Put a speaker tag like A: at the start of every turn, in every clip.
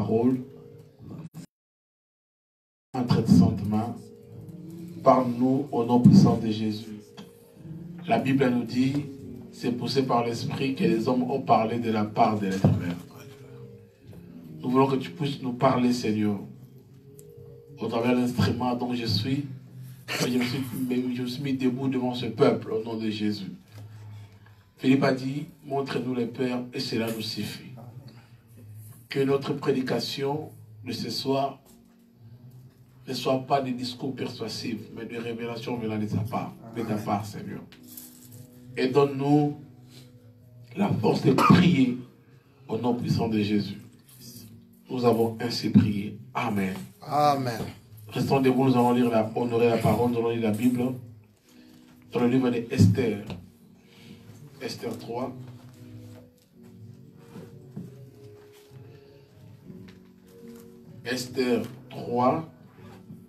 A: parole. Un trait de sentiment. Parle-nous au nom puissant de Jésus. La Bible nous dit, c'est poussé par l'Esprit que les hommes ont parlé de la part de l'être humain. Nous voulons que tu puisses nous parler, Seigneur, au travers de l'instrument dont je me suis mis debout devant ce peuple au nom de Jésus. Philippe a dit, montre-nous le Père et cela nous suffit. Que notre prédication de ce soir ne soit pas des discours persuasifs, mais des révélations venant de ta part, Seigneur. Et donne-nous la force de prier au nom puissant de Jésus. Nous avons ainsi prié. Amen.
B: Amen.
A: Restons debout, nous allons honorer la parole, nous allons lire la Bible dans le livre d'Esther. Esther 3. Esther 3,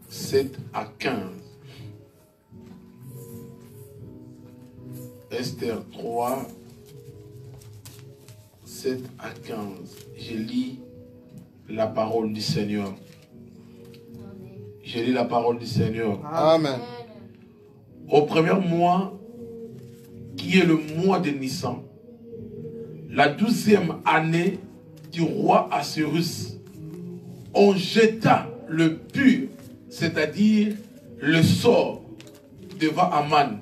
A: 7 à 15. Esther 3, 7 à 15. Je lis la parole du Seigneur. Je lis la parole du Seigneur.
B: Amen.
A: Au premier mois, qui est le mois de Nissan, la 12e année du roi Assuérus, on jeta le pur, c'est-à-dire le sort, devant Aman,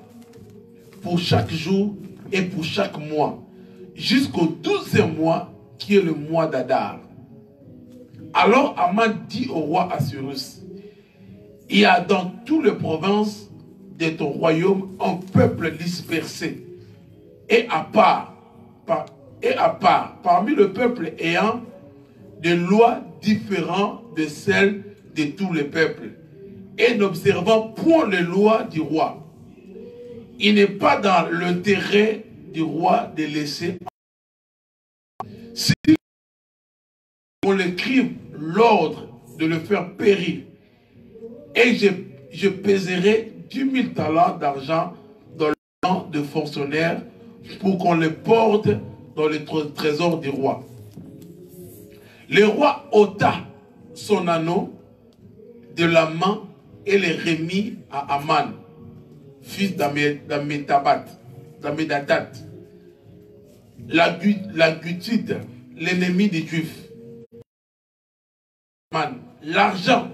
A: pour chaque jour et pour chaque mois, jusqu'au 12e mois, qui est le mois d'Adar. Alors Aman dit au roi Assuérus, il y a dans toutes les provinces de ton royaume un peuple dispersé, et à part, parmi le peuple ayant des lois différentes de celles de tous les peuples, et n'observant point les lois du roi. Il n'est pas dans l'intérêt du roi de laisser. Si on l'écrive l'ordre de le faire périr, et je pèserai 10 000 talents d'argent dans le temps de fonctionnaires pour qu'on les porte dans le trésor du roi. Le roi ôta son anneau de la main et le remit à Aman, fils d'Ammédatat, la Gutite, l'ennemi des Juifs. Aman, l'argent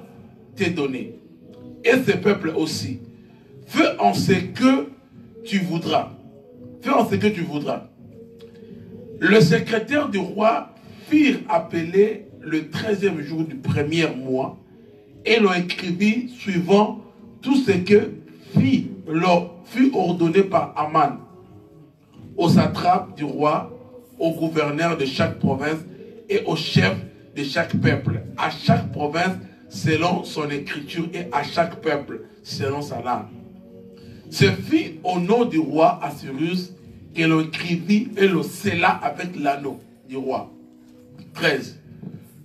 A: t'est donné, et ce peuple aussi. Fais en ce que tu voudras. Fais en ce que tu voudras. Le secrétaire du roi firent appeler le 13e jour du premier mois et l'on écrivit suivant tout ce que fut ordonné par Aman, aux satrapes du roi, aux gouverneurs de chaque province et aux chefs de chaque peuple, à chaque province selon son écriture et à chaque peuple selon sa langue. Ce fit au nom du roi Assuérus que l'on écrivit et le scella avec l'anneau du roi. 13.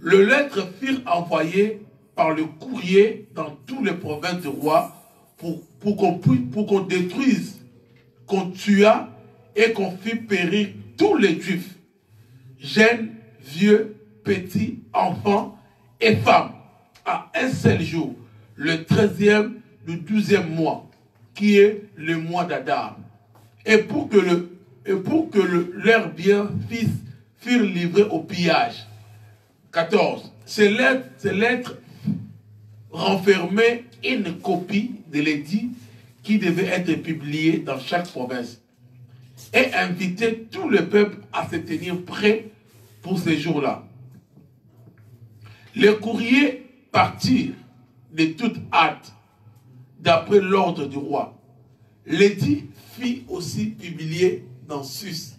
A: Les lettres furent envoyées par le courrier dans toutes les provinces du roi pour qu'on détruise, qu'on tuât et qu'on fît périr tous les Juifs, jeunes, vieux, petits, enfants et femmes, à un seul jour, le 13e du 12e mois, qui est le mois d'Adar, et pour que leurs biens furent livrés au pillage. 14. Ces lettres renfermaient une copie de l'édit qui devait être publié dans chaque province et invitaient tout le peuple à se tenir prêt pour ces jours-là. Les courriers partirent de toute hâte d'après l'ordre du roi. L'édit fit aussi publié dans Sus,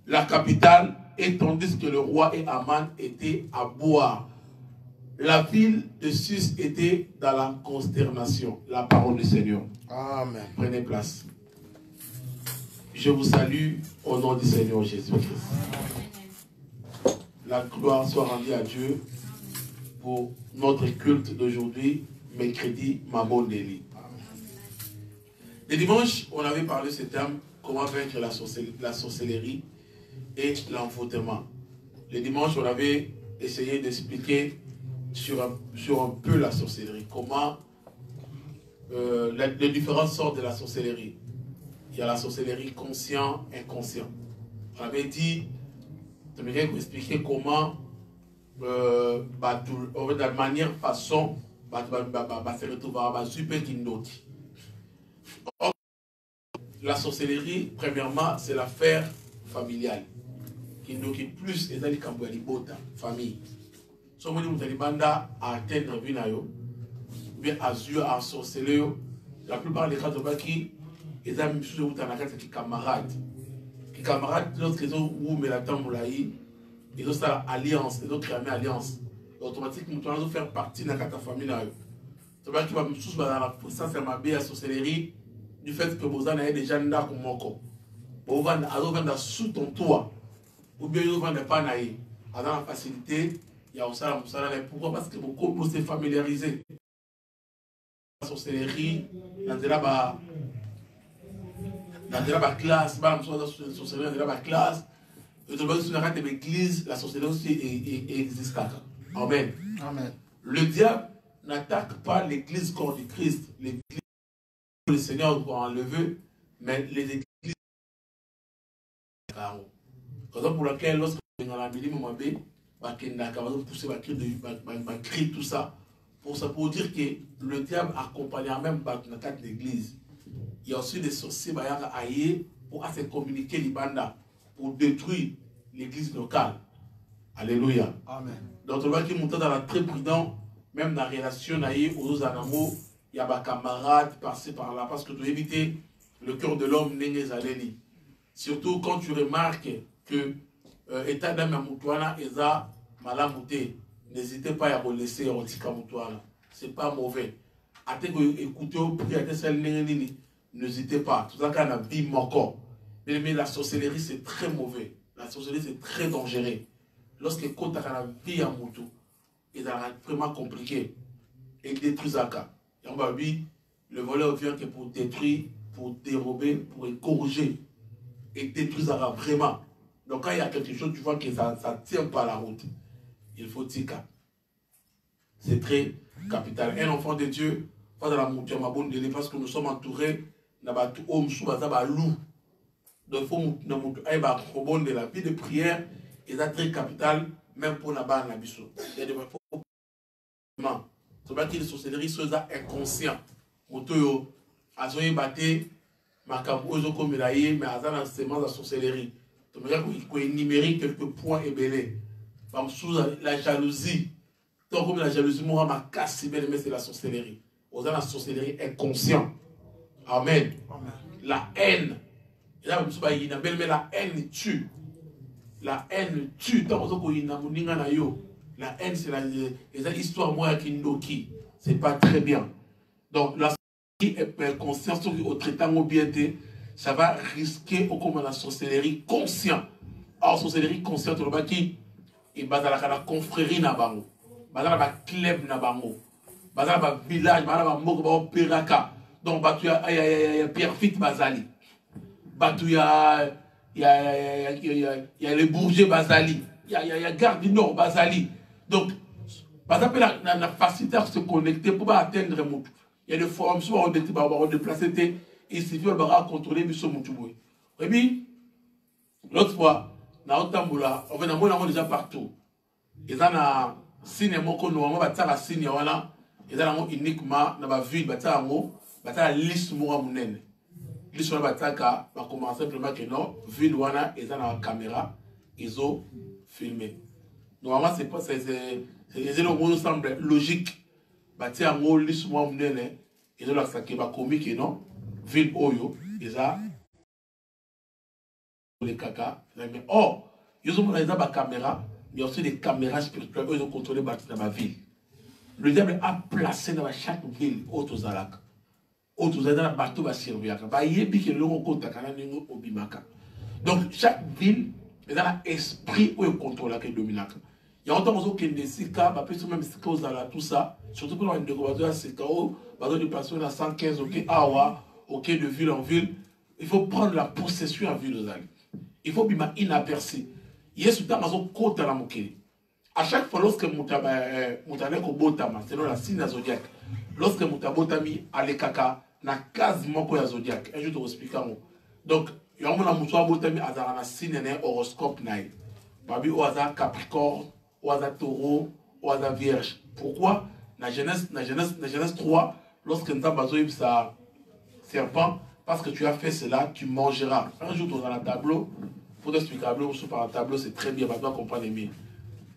A: la capitale, et tandis que le roi et Aman étaient à boire, la ville de Sus était dans la consternation. La parole du Seigneur.
B: Amen.
A: Prenez place. Je vous salue au nom du Seigneur Jésus-Christ. La gloire soit rendue à Dieu pour notre culte d'aujourd'hui, mercredi Mamon Deli. Le dimanche, on avait parlé de ce thème, comment vaincre la sorcellerie et l'envoûtement. Le dimanche, on avait essayer d'expliquer sur un peu la sorcellerie. Comment les différentes sortes de la sorcellerie. Il y a la sorcellerie conscient, inconscient. On avait dit, je vais vous expliquer comment, de manière, façon, se retrouver à super kindoti. La sorcellerie, premièrement, c'est l'affaire familiale. Kindoki plus et les Kamboualibota, famille. Si vous avez banda à atteindre Vinayo, ou bien à jouer à sorceller, la plupart des cas de Baki, ils ont mis sur les camarades. Les camarades, lorsqu'ils ont ouvert la tamboulaï, ils ont fait alliance, ils ont créé une alliance. Automatiquement, ils ont fait partie de la famille. C'est vrai qu'il va me soucier dans la puissance de ma belle sorcellerie, du fait que vous avez déjà un comme mon corps. Vous avez sous ton toit, ou bien vous avez pas naïf. Dans la facilité, il y a aussi la moussala. Pourquoi? Parce que beaucoup de se familiariser. La sorcellerie, dans la classe, dans la classe, de l'église, la sorcellerie aussi existe. Amen.
B: Amen.
A: Le diable n'attaque pas l'église corps du Christ, l'église que le Seigneur va enlever, mais les églises. Raison pour laquelle, lorsque dans la midi, on pousser ma cri, tout ça, pour dire que le diable accompagne même l'église. Il y a aussi des sorciers pour se communiquer les bandas, pour détruire l'église locale. Alléluia. Amen. Donc, on voit qu'il monte dans la très prudent, même dans la relation aux animaux, il y a des camarades passés par là, parce que tu éviter le cœur de l'homme n'est allé. Surtout quand tu remarques que état d'âme à Moutouana est malamouté, n'hésitez pas à vous laisser en tika Moutouana. C'est pas mauvais. Écoutez au prix à n'hésitez pas. Tout ça qu'on a vie mon corps. Mais la sorcellerie c'est très mauvais. La sorcellerie c'est très dangereux. Lorsque quand tu as la vie à Moutou, c'est vraiment compliqué. Et détruire Zaka. Le voleur vient que pour détruire, pour dérober, pour corriger. Et détruire Zaka vraiment. Donc quand il y a quelque chose, tu vois que ça ne tient pas la route. Il faut tika. C'est très capital. Un enfant de Dieu, pas dans la Moutou, parce que nous sommes entourés de loup. Donc il faut de la vie de prière. Et c'est très capital, même pour la barre nabiso. Il y a des fois, c'est pas qu'il y a des sorcelleries, c'est inconscient. Motoyo, azoye bate, makabozo comme mais azan enseignement de la sorcellerie. Donc il faut énumérer quelques points et belés. La jalousie. Donc comme la jalousie, moi ma casse mais c'est la sorcellerie. Ozan la sorcellerie inconscient. Amen. Amen. La haine. Et là, mais la haine tue. La haine tue. La haine, c'est l'histoire moi qui n'oki. C'est pas très bien. Donc, la sorcellerie est conscience au traitant au bien, ça va risquer au comme la sorcellerie consciente. Alors, sorcellerie consciente, le baki, il base à la confrérie na bango, base à la club na bango, base à la village, base à la moko peraka. Donc, batu ya Pierre Fit Bazali, batu ya il y a les bourgers Bazali, il y a Garde du Nord Bazali. Donc, par exemple, la facilité à se connecter pour atteindre le monde. Il y a des forums, soit on va déplacer, il suffit de contrôler le Moutouboui. Et puis, l'autre fois, on a déjà partout. Ils ont un signe, normalement, un signe, ils ont uniquement dans la ville, ils ont la liste de l'histoire va commencer simplement que non, ville wana ils ont la caméra, ils ont filmé. Normalement c'est pas c'est le semble logique. Bati en haut l'histoire munene, ils ont la saké ba comique non, ville oyo, ils ont les caca, mais oh, ils ont la caméra, il y a aussi des caméras spirituelles, ils ont contrôlé bati dans ma ville. Le diable a placé dans chaque ville autour d'Alak. Donc chaque ville est un esprit où il contrôle la dominante. Il y a autant que des sika, même tout ça, surtout pour une découverte à Sekao, de personnes à 115 ok awa, ok de ville en ville, il faut prendre la possession en ville. Il faut bien inaperçu. Il y a ce temps côté la moquée. à chaque fois, lorsque Moutane Kobotama, selon la signe zodiaque, lorsque Moutabotami a les caca, na case moko ya zodiaque. Et je te explique. Donc, il y a un moutoua botami à la signe et horoscope naï. Babi au hasard Capricorne, au hasard Taureau, au hasard Vierge. Pourquoi? Na Genèse 3, lorsque nous avons sa serpent, parce que tu as fait cela, tu mangeras. Un jour, dans un tableau, il faut expliquer tableau, par un tableau, c'est très bien, tu dois comprendre mieux.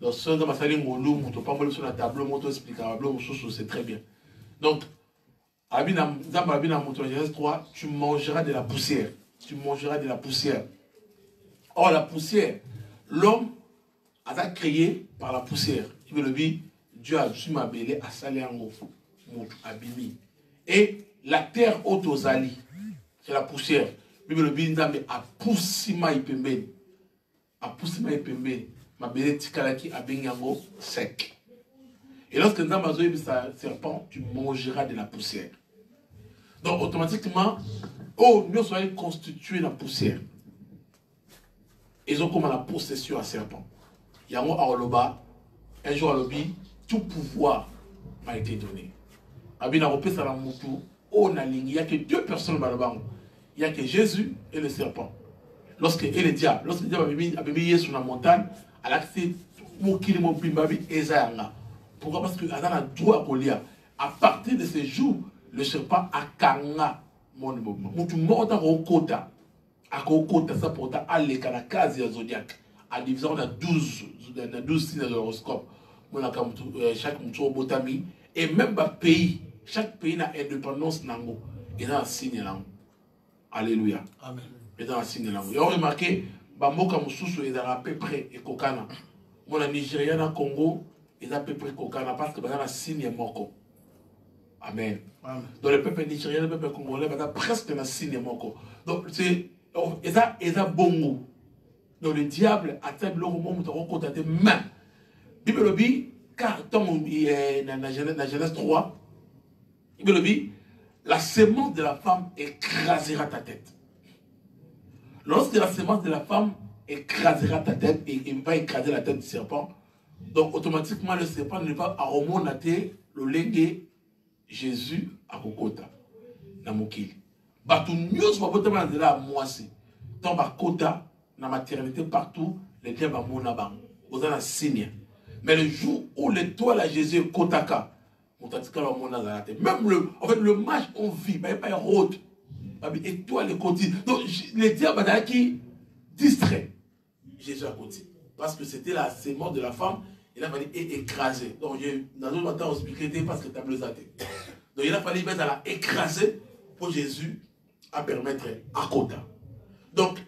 A: Donc, si tu as fait un tableau, tu expliques un tableau, c'est très bien. Donc, dans Genèse 3, tu mangeras de la poussière. Tu mangeras de la poussière. Or, la poussière, l'homme a été créé par la poussière. Il veut le dire, Dieu a su m'abeler à Saléango, Abimi. Et la terre haute aux Ali, c'est la poussière. Il veut le dire, mais à Poussima Ipembe. À Poussima Ipembe, m'abeler Tikalaki Abenyango sec. Et lorsque nous avons un serpent, tu mangeras de la poussière. Donc, automatiquement, nous sommes constitués de la poussière. Ils ont comme la possession à serpent. Il y a un jour à l'obi, tout pouvoir m'a été donné. Il y a que deux personnes dans le banc. Il n'y a que Jésus et le serpent. Et le diable. Lorsque le diable a mis sur la montagne, il a accès à pourquoi? Parce que Adam a droit à lire. À partir de ce jour, le serpent a kanga mon mouvement. Moutou morta rokota. A rokota ça pour ta aller à la case zodiaque. À division de 12 signes de l'horoscope. Chaque moutou botami. Et même le pays, chaque pays a indépendance nango. Et dans un signe là. Alléluia. Amen. Et dans un signe là. Et on remarque, Bamboka Moussoussou est à peu près et Kokana. Mon Nigeria na Congo. Ils ont à peu près kokana parce que dans la signe moko. Amen. Amen. Dans le peuple nigérien, le peuple congolais, il y a presque la signe moko. Donc, c'est. Ils ont bongo. Donc, le diable a table le moment où tu as contacté main. Bible dit, car dans Genèse 3, Bible dit, la semence de la femme écrasera ta tête. Lorsque la semence de la femme écrasera ta tête et va écraser la tête du serpent, donc automatiquement le serpent ne va pas remonter le lengue Jésus à Kokota. Na mokili. Batou nyos va boter dans la moisi. Dans ba kota, na maternité partout, les diables vont mona bang. Vous avez un signe. Mais le jour où l'étoile à Jésus est kotaka, mutatika va mona la tête. Même le match on vit, mais pas route. Étoile est continue. Donc les diables qui distrait Jésus à côté. Parce que c'était la sémence de la femme, il a fallu écraser. Donc, dans notre matin, on expliquait parce que tu as bleusaté. Donc, il a fallu mettre à la écraser pour Jésus à permettre à côté. Donc,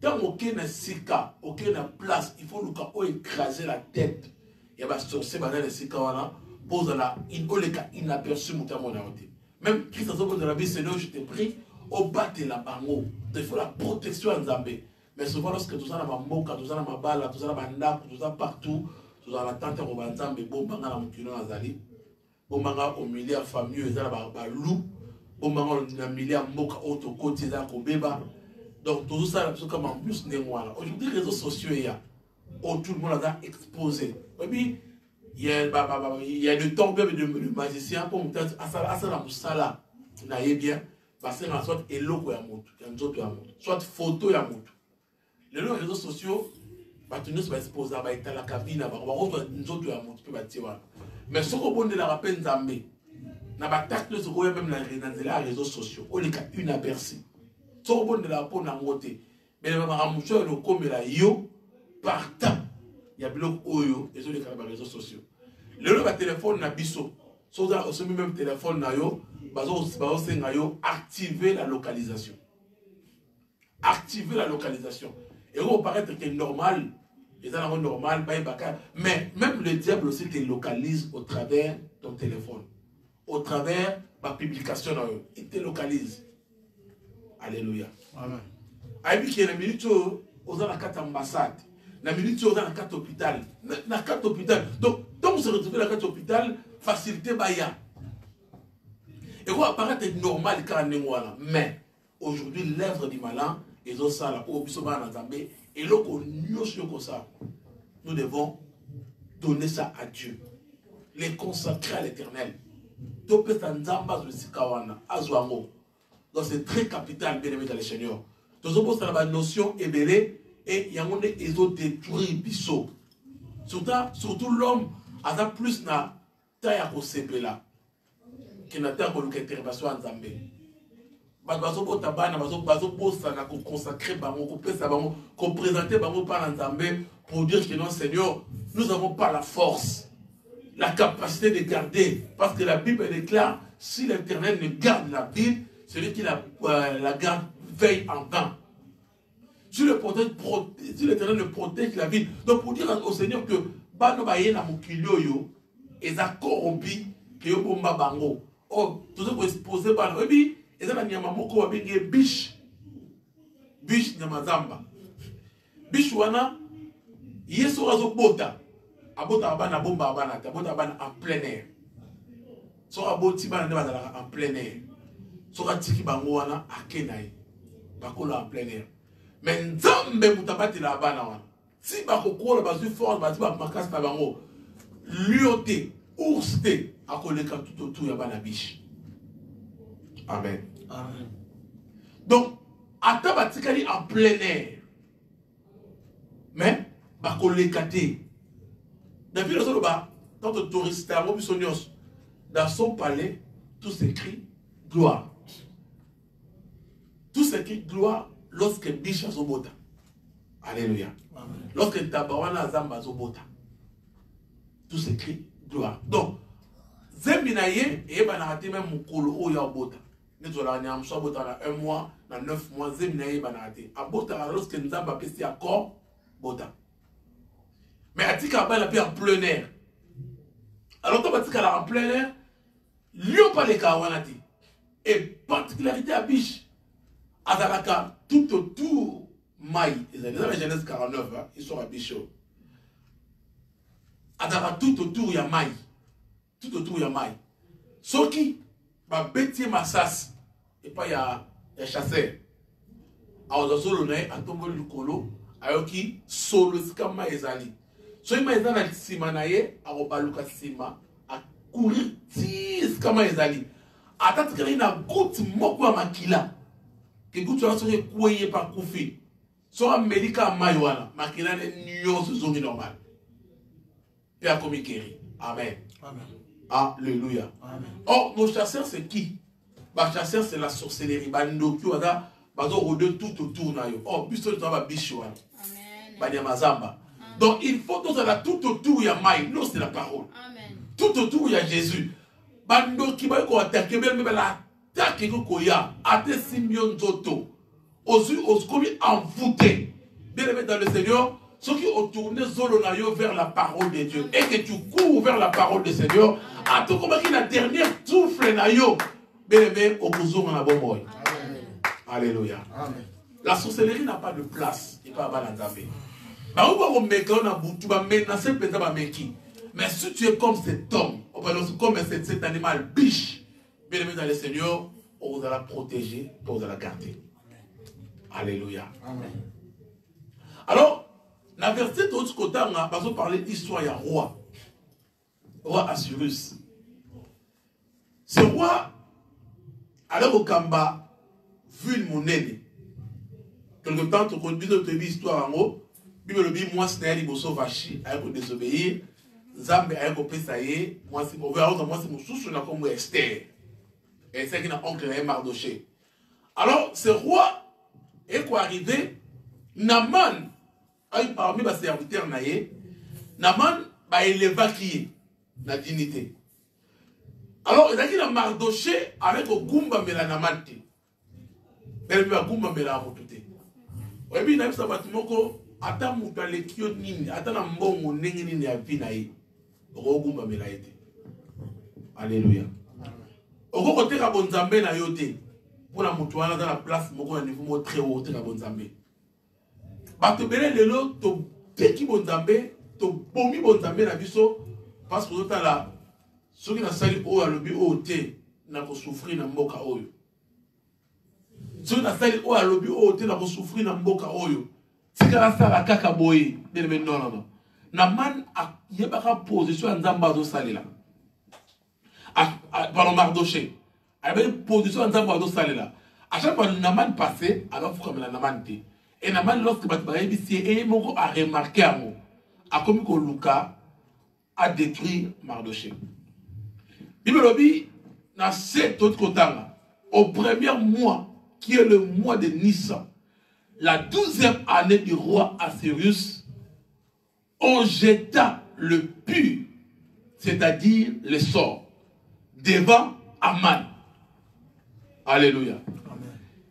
A: dans aucun sika, aucune place, il faut nous écraser la tête. Il y a des sorciers dans les sika, pose la inaperçu, même Christ a dit de la vie, Seigneur, je t'ai pris au bas de la bango. Il faut la protection en Zambé. Mais souvent, lorsque tout ça dans ma moka, tout ça dans ma balle, tout ça dans ma nappe, tout ça partout, tout ça dans la tente au banzam, mais bon, banga la mukino azali, bon banga au milieu de famille, ils ont la loup, bon banga au milieu de moka auto côté, ils ont bébé. Donc tout ça, c'est comme en plus de moi. Aujourd'hui, les réseaux sociaux, il y a tout le monde a exposé. Et puis, il y a le temps même de magicien pour me dire, à ça la moussala, n'ayez bien, parce que soit éloquent à moto, soit photo à moto. Les réseaux sociaux, nous sommes exposés à la cabine, mais ce qu'on a la peine d'amener, n'a pas tacté ce qu'on a même dans les réseaux sociaux, on est une aperçue. Ce qu'on a la peine d'amener, mais le ramoucheur, le comme la yo, partant, il y a bloc oyo, et sur les réseaux sociaux. Le téléphone n'a biso, sur ce même téléphone n'a yo, activer la localisation. Activer la localisation. Et on paraît que c'est normal, mais même le diable aussi te localise au travers de ton téléphone. Au travers de ma publication, il te localise. Alléluia. Amen. Il y a une minute où on a la carte ambassade, une minute où on a la carte hôpital. La carte hôpital. Donc vous se retrouvez la carte hôpital, facilité baya. Et on apparaît normal quand on est là. Mais aujourd'hui, l'œuvre du malin, et ont ça là, au bisoba en Zambé, et là qu'on nous devons donner ça à Dieu. Les consacrer à l'éternel. Donc c'est très capital, bien aimé dans les seigneurs. Donc c'est la notion ébélée et il y a un ils ont détruit Bissot. Surtout l'homme a plus na taille à causer là. Qui n'a pas de intervention en Zambie. Bazo botabana bazo posta na ko consacrer bango ko pesa bango ko présenter bango par Nzambe pour dire que non Seigneur, nous n'avons pas la force, la capacité de garder, parce que la Bible déclare si l'Éternel ne garde la ville, celui qui la garde veille en vain. Si l'Éternel ne protège la ville, donc pour dire au Seigneur que bano ba yena mukilio yo eza corrompi que yo bomba bango. Oh, tout ça pour exposer bango. Et puis et ça, il y a un biche. Biche de Mazamba. Biche wana, il y a un bota. Abota abana bomba abana, abota abana en plein air. So aboti bana en plein air. So atiki bango wana akenai. Bakola en plein air. Mais nzambe mutabati la abana wana. Si bakokola bazu fort, bazu bamakas na bango. Lyote, ourste, akoleka tout autour ya bana biche. Amen. Amen. Donc, attends, batikali en plein air. Mais, bakolekate. Depuis le bas, tant de touristes, dans son palais, tout s'écrit gloire. Tout s'écrit gloire lorsque biche a zobota. Alléluia. Lorsque tabawana zamba zobota. Tout s'écrit gloire. Donc, Zembinaye, et banarate même mukolo oya bota. Nous avons un mois, dans 9 mois, Zembinaye banarate. A bota, lorsque nous avons pesti accord, bota. Mais à Tika, il a en plein air. Alors, quand tu en plein air, Lyon pas les kawanati. Et particularité à Biche, à Zaraka, tout autour, Maï, ils ont la Genèse 49, hein, ils sont à Bichot. À Zaraka, tout autour, il y a Maï. Tout autour, il y a Maï. Sauf qui, va bêter ma sas, et pas il y a chasseur. Alors, dans ce cas, à tomber le colo, alors qui, solo, c'est comme Maïzali. So il m'a dit na sima na ye akobaluka sima a courir tis kama ezali atati kali na goutte moko ya makila ke goutte wana soki kweye pa kufi so amerika mai wana makila ne nyonso zongi normal pe akomi guéri. Amen. Amen. Alléluia. Amen. Or nos chasseurs c'est qui? Ba chasseurs c'est la sorcellerie bandoki waza bazo rôder tout autour na yo. Oh biso to ba bicho wana. Amen. Banyamazamba. Donc il faut que ça tout autour il y a maï, non c'est la parole. Amen. Tout autour il y a Jésus. Bando qui va attaquer même la attaque ko ya ate Simeon Zoto. Os comme envoûté. Bien aimé dans le Seigneur, ceux qui ont tourné zolonayo vers la parole de Dieu et que tu cours vers la parole du Seigneur, à tout comme la dernière souffle nayo. Bien aimé au bouzou na bon. Alléluia. Amen. La sorcellerie n'a pas de place, il pas à Nzambe. Mais si tu es comme cet homme, comme cet animal biche, bien aimé dans le Seigneur, on vous allez protéger, on vous allez garder. Alléluia. Amen. Alors, la verset de l'autre côté, on a parlé d'histoire, il y a roi. Roi Assyrus. Ce roi, alors au Kamba, vu une monnaie. Quelque temps, tu connais l'histoire en haut. Bible dit moi c'est un bosso vachi avec désobéir Zambe avec pesaye moi c'est mauvais alors moi c'est mon sous na comme Esther et c'est qui n'a oncle na Mardoché. Alors ce roi est quoi arrivé Naman ay parmi les serviteurs naé Naman ba élevé la dignité. Alors il a dit na Mardoché avec au gumba mela Naman te elle va gumba mela rotuté et puis na ça batimoko ata muta lekio nini ata na mbongo ndenge nini ya vina ye okogumba mela ete. Alléluia. Okokoteka bonzambe na yo te mpona mutu wana aza na place moko ya niveau mo très haut oteka bonzambe bato bele lelo topeki bonzambe tobomi bonzambe na biso parce que ozotala soki nasali oyo alobi oyo te nakosouffrir na mboka oyo soki nasali oyo alobi oyo te nakosouffrir na mboka oyo. C'est que la kaka boye, non. Naman a yebaka position en Zambado Salela. Pardon, Mardoché. Il y avait une position en Zambado Salela. À chaque fois que Naman passait, alors il faut que Naman te. Et Naman, lorsque il a remarqué un mot, a commis que Luka a détruit Mardoché. Il me dit, dans cet autre côté, au premier mois, qui est le mois de Nissan, la 12e année du roi Assyrus, on jeta le pur, c'est-à-dire le sort, devant Aman. Alléluia.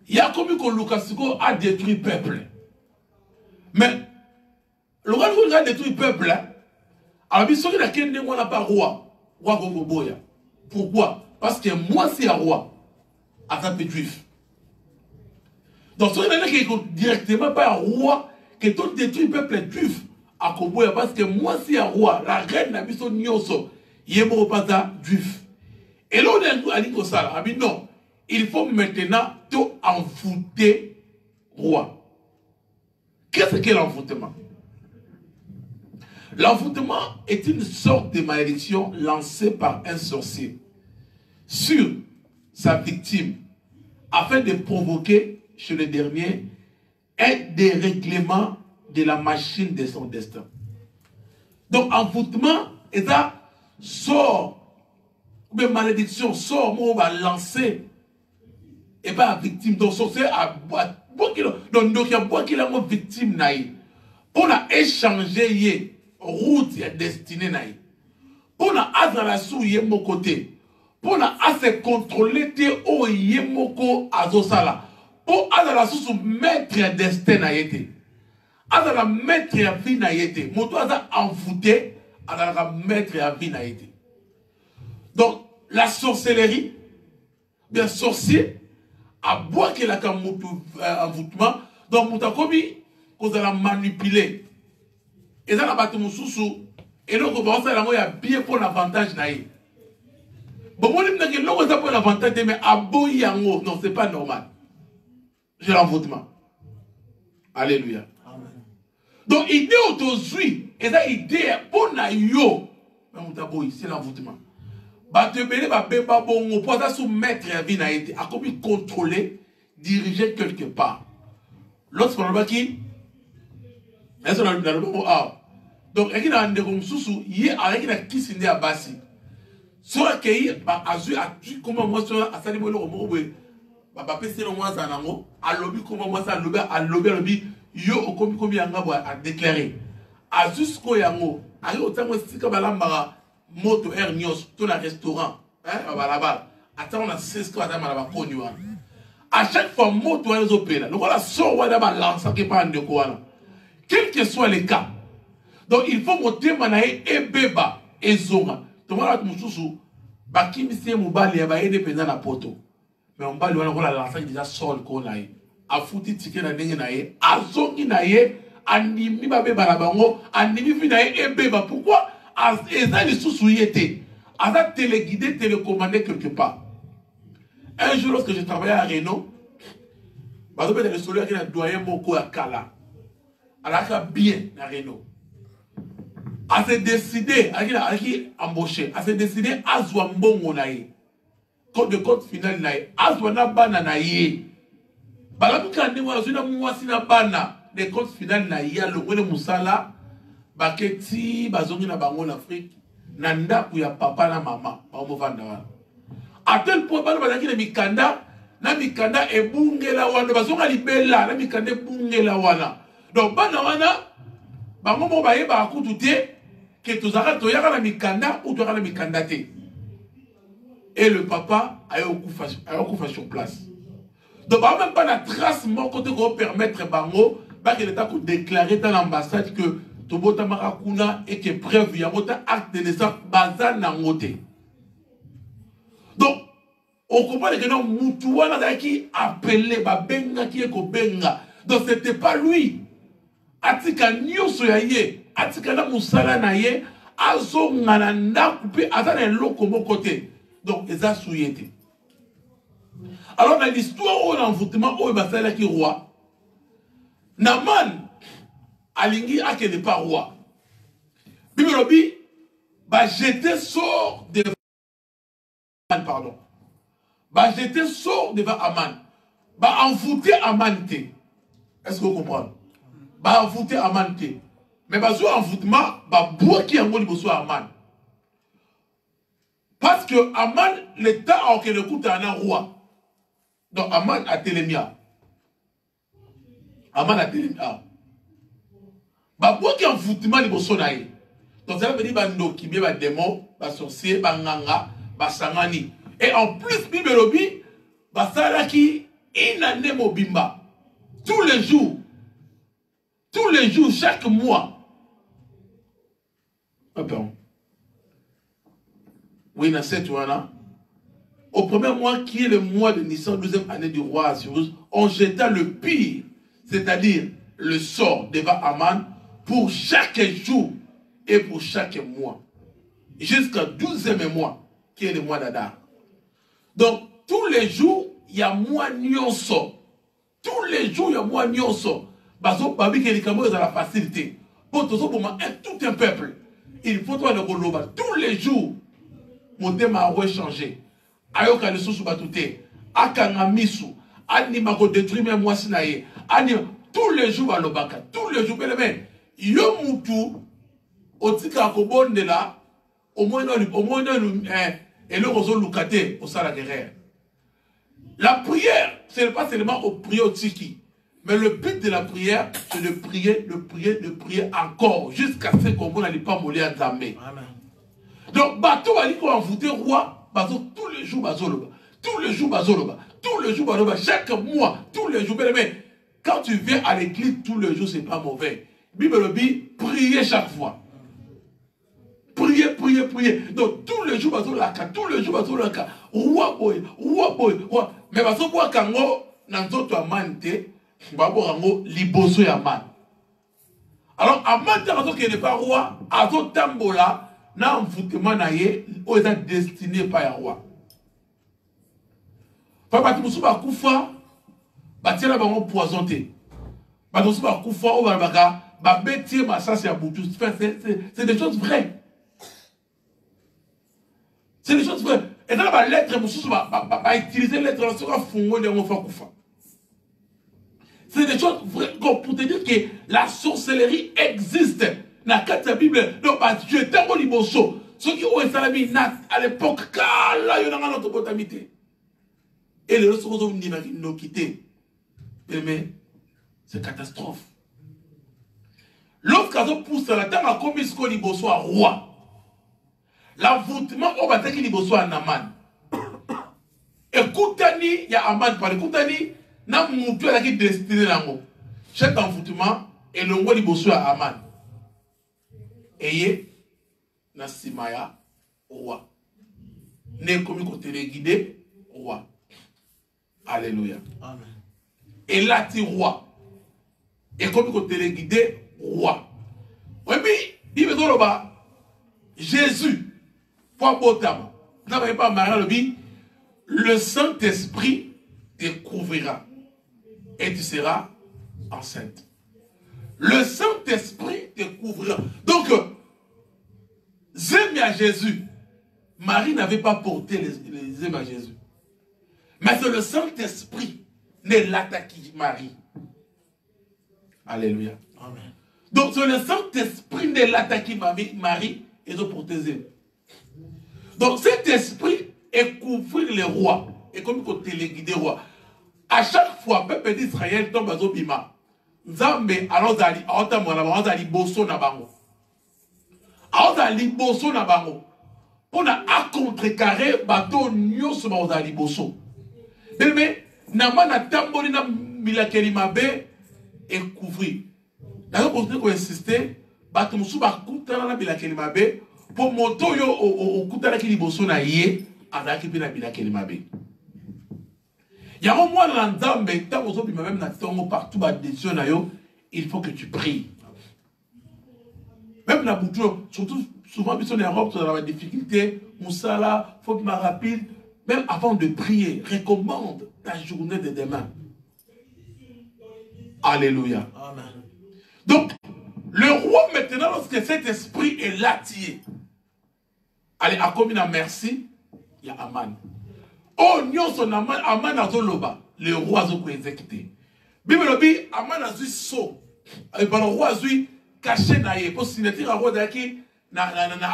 A: Il y a comme que Lukasiko a détruit le peuple. Mais le roi a détruit le peuple. Alors, il n'y a pas roi. Roi Gogoboya. Pourquoi? Parce que moi, c'est un roi. À ta petite juif. Donc, ce n'est directement pas un roi qui a détruit le peuple juif à Koboya. Parce que moi, c'est un roi. La reine n'a pas son nyoso. Il est pas juif. Et là, on a dit que ça. Ah, non. Il faut maintenant tout envoûter roi. Qu'est-ce que l'envoûtement? L'envoûtement est une sorte de malédiction lancée par un sorcier sur sa victime afin de provoquer chez le dernier un dérèglement de la machine de son destin. Donc, envoûtement est un sort, ou une malédiction, sort, où on va lancer. Et pas la victime. Donc, sorcier a donc il y a beaucoup qui sont victimes pour échanger route et destinée pour être la sous mon côté pour se contrôler au yemoko azosala pour être la sous maître destin naïté à la maître à vie naïté mon toit a envoûté à la maître à vie naïté. Donc la sorcellerie bien sorcier à boire qu'il a comme envoûtement, donc Moutakobi, qu'on a manipulé. Et ça, la batte mon sous et donc on va faire il y a bien pour l'avantage naïf. Bon, moi, je dis que pour l'avantage, mais à Boyango, non, c'est pas normal. J'ai l'envoûtement. Alléluia. Amen. Donc, idée aujourd'hui, et ça, idée pour naïo, mais Moutaboy, c'est l'envoûtement. Batebele va beba bongo pour ça soumettre à vie n'a été a comme contrôler diriger quelque part l'autre on va qui est-ce qu'on a le bon ah donc et qui a ndeko mususu yi avec la kisinde à basi soit que ba azu a tu comment moi sur asali mo le mo we ba pese le moi za nango a lobby comment moi ça lobby yo okomi komi yanga bo a déclarer azu ko yango ayo tango sika balamba moto air news tout le restaurant hein là-bas attends on a 16 quoi dans la connu à chaque fois moto air opéra donc la sort wa d'abord lancer qui pas de quoi quel que soit le cas donc il faut monter manae et beba et zonga to mala mususu bakimi sie mobali ya ba ede penza na poto mais on bali wana ko la lancer déjà sol ko nae a futi ticket na ndenge nae azongi nae animi ba beba la bango animi fi nae et beba pourquoi et ça les sous-souillés à ça téléguidé, télécommandé quelque part. Un jour, lorsque je travaillais à Renault, je me suis dit que je doyen Moko à Kala. Elle a bien à Renault. Elle s'est décidé, elle a embauché, elle s'est décidé à Zouambongo naïe. Code de code final naïe. À Zouanabana naïe. Balamika Newa, Zuna Mouassina Bana, des codes final naïe, le Wele Moussala. Baketi bazongi na bango en Afrique nanda ku ya papa na mama ba mo vanda wana à tel point bana bazaki na mikanda ebungela wana bazonga libela na mikanda ebungela wana donc bana wana bango mo baye ba kutu te ke tozaka toyaka na mikanda ou toyaka na mikanda te et le papa ayo kufa sur place donc ba même pas la trace mon côté ko permettre bango ba que l'état ko déclarer dans l'ambassade que Tobota Marakuna et que preuve y a un acte de naissance basal nangote. Donc, on comprend que non, Moutouana qui appelé Babenga qui est Kobenga. Donc, c'était pas lui. Atika Nyoso yaye, Atika na Moussala naye, Azo Ngananda coupé, Azan un lot comme côté. Donc, ils ont souillé. Alors, dans l'histoire où l'envoûtement, où il va faire qui roi, Naman, Alingi a qu'il n'est pas roi. Bible Lobby, bah j'étais sort devant Aman, pardon. Bah j'étais sort devant Aman. Bah envoûté Aman te. Est-ce que vous comprenez? Bah envoûté Aman te. Mais bah sur envoûtement, bah bois qui en gros liboso Aman. Parce que Aman, l'État a auquel écoute un roi. Donc Aman a télémia. Aman a télémia. Bah bois qui envoûtement liboso naïe. Donc ça veut dire bando qui bien démon, sorcier, nganga, sangani. Et en plus Bible Lobby, ça qui inane mobimba. Tous les jours, chaque mois. Ah pardon. Oui, dans cette année, au premier mois qui est le mois de Nissan, 12e année du roi Assyrus, on jeta le pire, c'est-à-dire le sort devant Aman pour chaque jour et pour chaque mois. Jusqu'à 12e mois, qui est le mois d'Adar. Donc, tous les jours, il y a mois nyonso. Tous les jours, il y a mois nyonso. Parce que les Camerounais ont la facilité. Pour tout un peuple, il faut toi le roloba. Tous les jours, mon thème a changé. Ayoka le sous batouté. Akanga misu. Anima ko détruire moi sinaye. Tous les jours, balobaka. Tous les jours, mais yo mutu. Otika kobonde là. Au moins, et le réseau lucate au sein de la guerre. La prière, ce n'est pas seulement au prier au tiki. Mais le but de la prière, c'est de prier, de prier encore. Jusqu'à ce qu'on n'allait pas mourir à Zambé. Donc, bateau va dire qu'on va voter roi. Bateau, tous les jours, bazoloba. Tous les jours, bazoloba. Tous les jours, bazoloba. Chaque mois, tous les jours. Mais quand tu viens à l'église tous les jours, ce n'est pas mauvais. Bible le dit, priez chaque fois. Priez. Donc, tous les jours, tous les jours, roi boy. Mais parce que kango, nanzoto amante, baborango, liboso ya man. Alors, amante, parce qu'il n'est pas roi, azo tambola, na envoûtement na ye, o est destiné par un roi. Papa, tu me souviens, Koufa, batia la bango poisonté. Batia la Koufa, o balbaka, babeti, ma ça, c'est à boutou. C'est des choses vraies. C'est des choses vraies. Et dans la lettre, je vais utiliser la lettre, c'est des choses vraies. Pour te dire que la sorcellerie existe. Dans la Bible, donc, je t'ai dit, ceux qui ont été à l'époque, là, il y a notre botamité. Et les autres ont nous quitté. Mais c'est catastrophe. Lorsqu'on pousse la terre, à commis ce qu'on dit, soit roi. L'envoûtement, on va dire qu'il y a un Aman. Écoutez, il y a Aman par écoutez, n'a moutou à qui destiné l'ango. Chaque envoûtement, et le roi il à Aman. Et na simaya roi. Ne comme côté les guidés, roi. Alléluia. Amen. Et là, tu roi. Et comme côté les guidés, roi. Oui, mais, il me dit Jésus. Le Saint-Esprit te couvrira et tu seras enceinte. Le Saint-Esprit te couvrira. Donc, zèmes à Jésus. Marie n'avait pas porté les zèmes à Jésus. Mais c'est le Saint-Esprit ne l'attaque Marie. Alléluia. Amen. Donc, c'est le Saint-Esprit ne l'attaque Marie et de porter les zèmes. Donc cet esprit est couvrir les rois. Et comme il téléguide roi. À chaque fois, le peuple d'Israël tombe à Zobima. Nzambe, alors zali bosso na bango. Alors zali bosso na bango. On a à contrecarrer bateau nyos ba zali bosso. Mais nama na tamboli na milakeli mabe et couvrir. D'ailleurs, pour qu'on insister, bateau musu ba kutana na milakeli mabe. Pour moto yo au kutana ki liboso na ye azaki pe na bilakeli mabe. Ya mo moi na nzambe ta bozo bi même na tongo partout ba décision na yo, il faut que tu pries. Même na butu surtout souvent biso en Europe dans la difficulté, musala, faut que ma rapide, même avant de prier, recommande ta journée de demain. Alléluia. Amen. Donc Le roi, maintenant, lorsque cet esprit est lâtié, allez, à comme une merci, il y a Aman. Oh, nous sommes Aman à Zoloba. Le roi a exécuté. Bible dit, Aman a so. Et par le roi a caché naïe. Pour signer un roi d'aki, na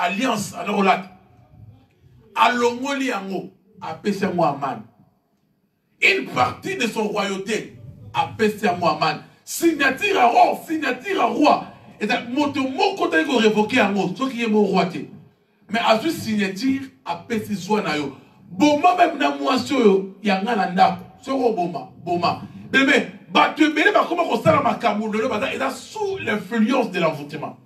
A: alliance, à l'olat. À l'ongoli yango, a pêché moi Aman. Une partie de son royauté a pêché moi Aman. Signature à roi. Et donc, mon côté qu'on révoqué en mot, ce qui est mon roi. Mais à ce signature, à pêcher soit naïo. Boma même na moisson, il y a un anda. C'est quoi Boma? Mais, tu es comment on s'en va à il est sous l'influence de l'envoûtement.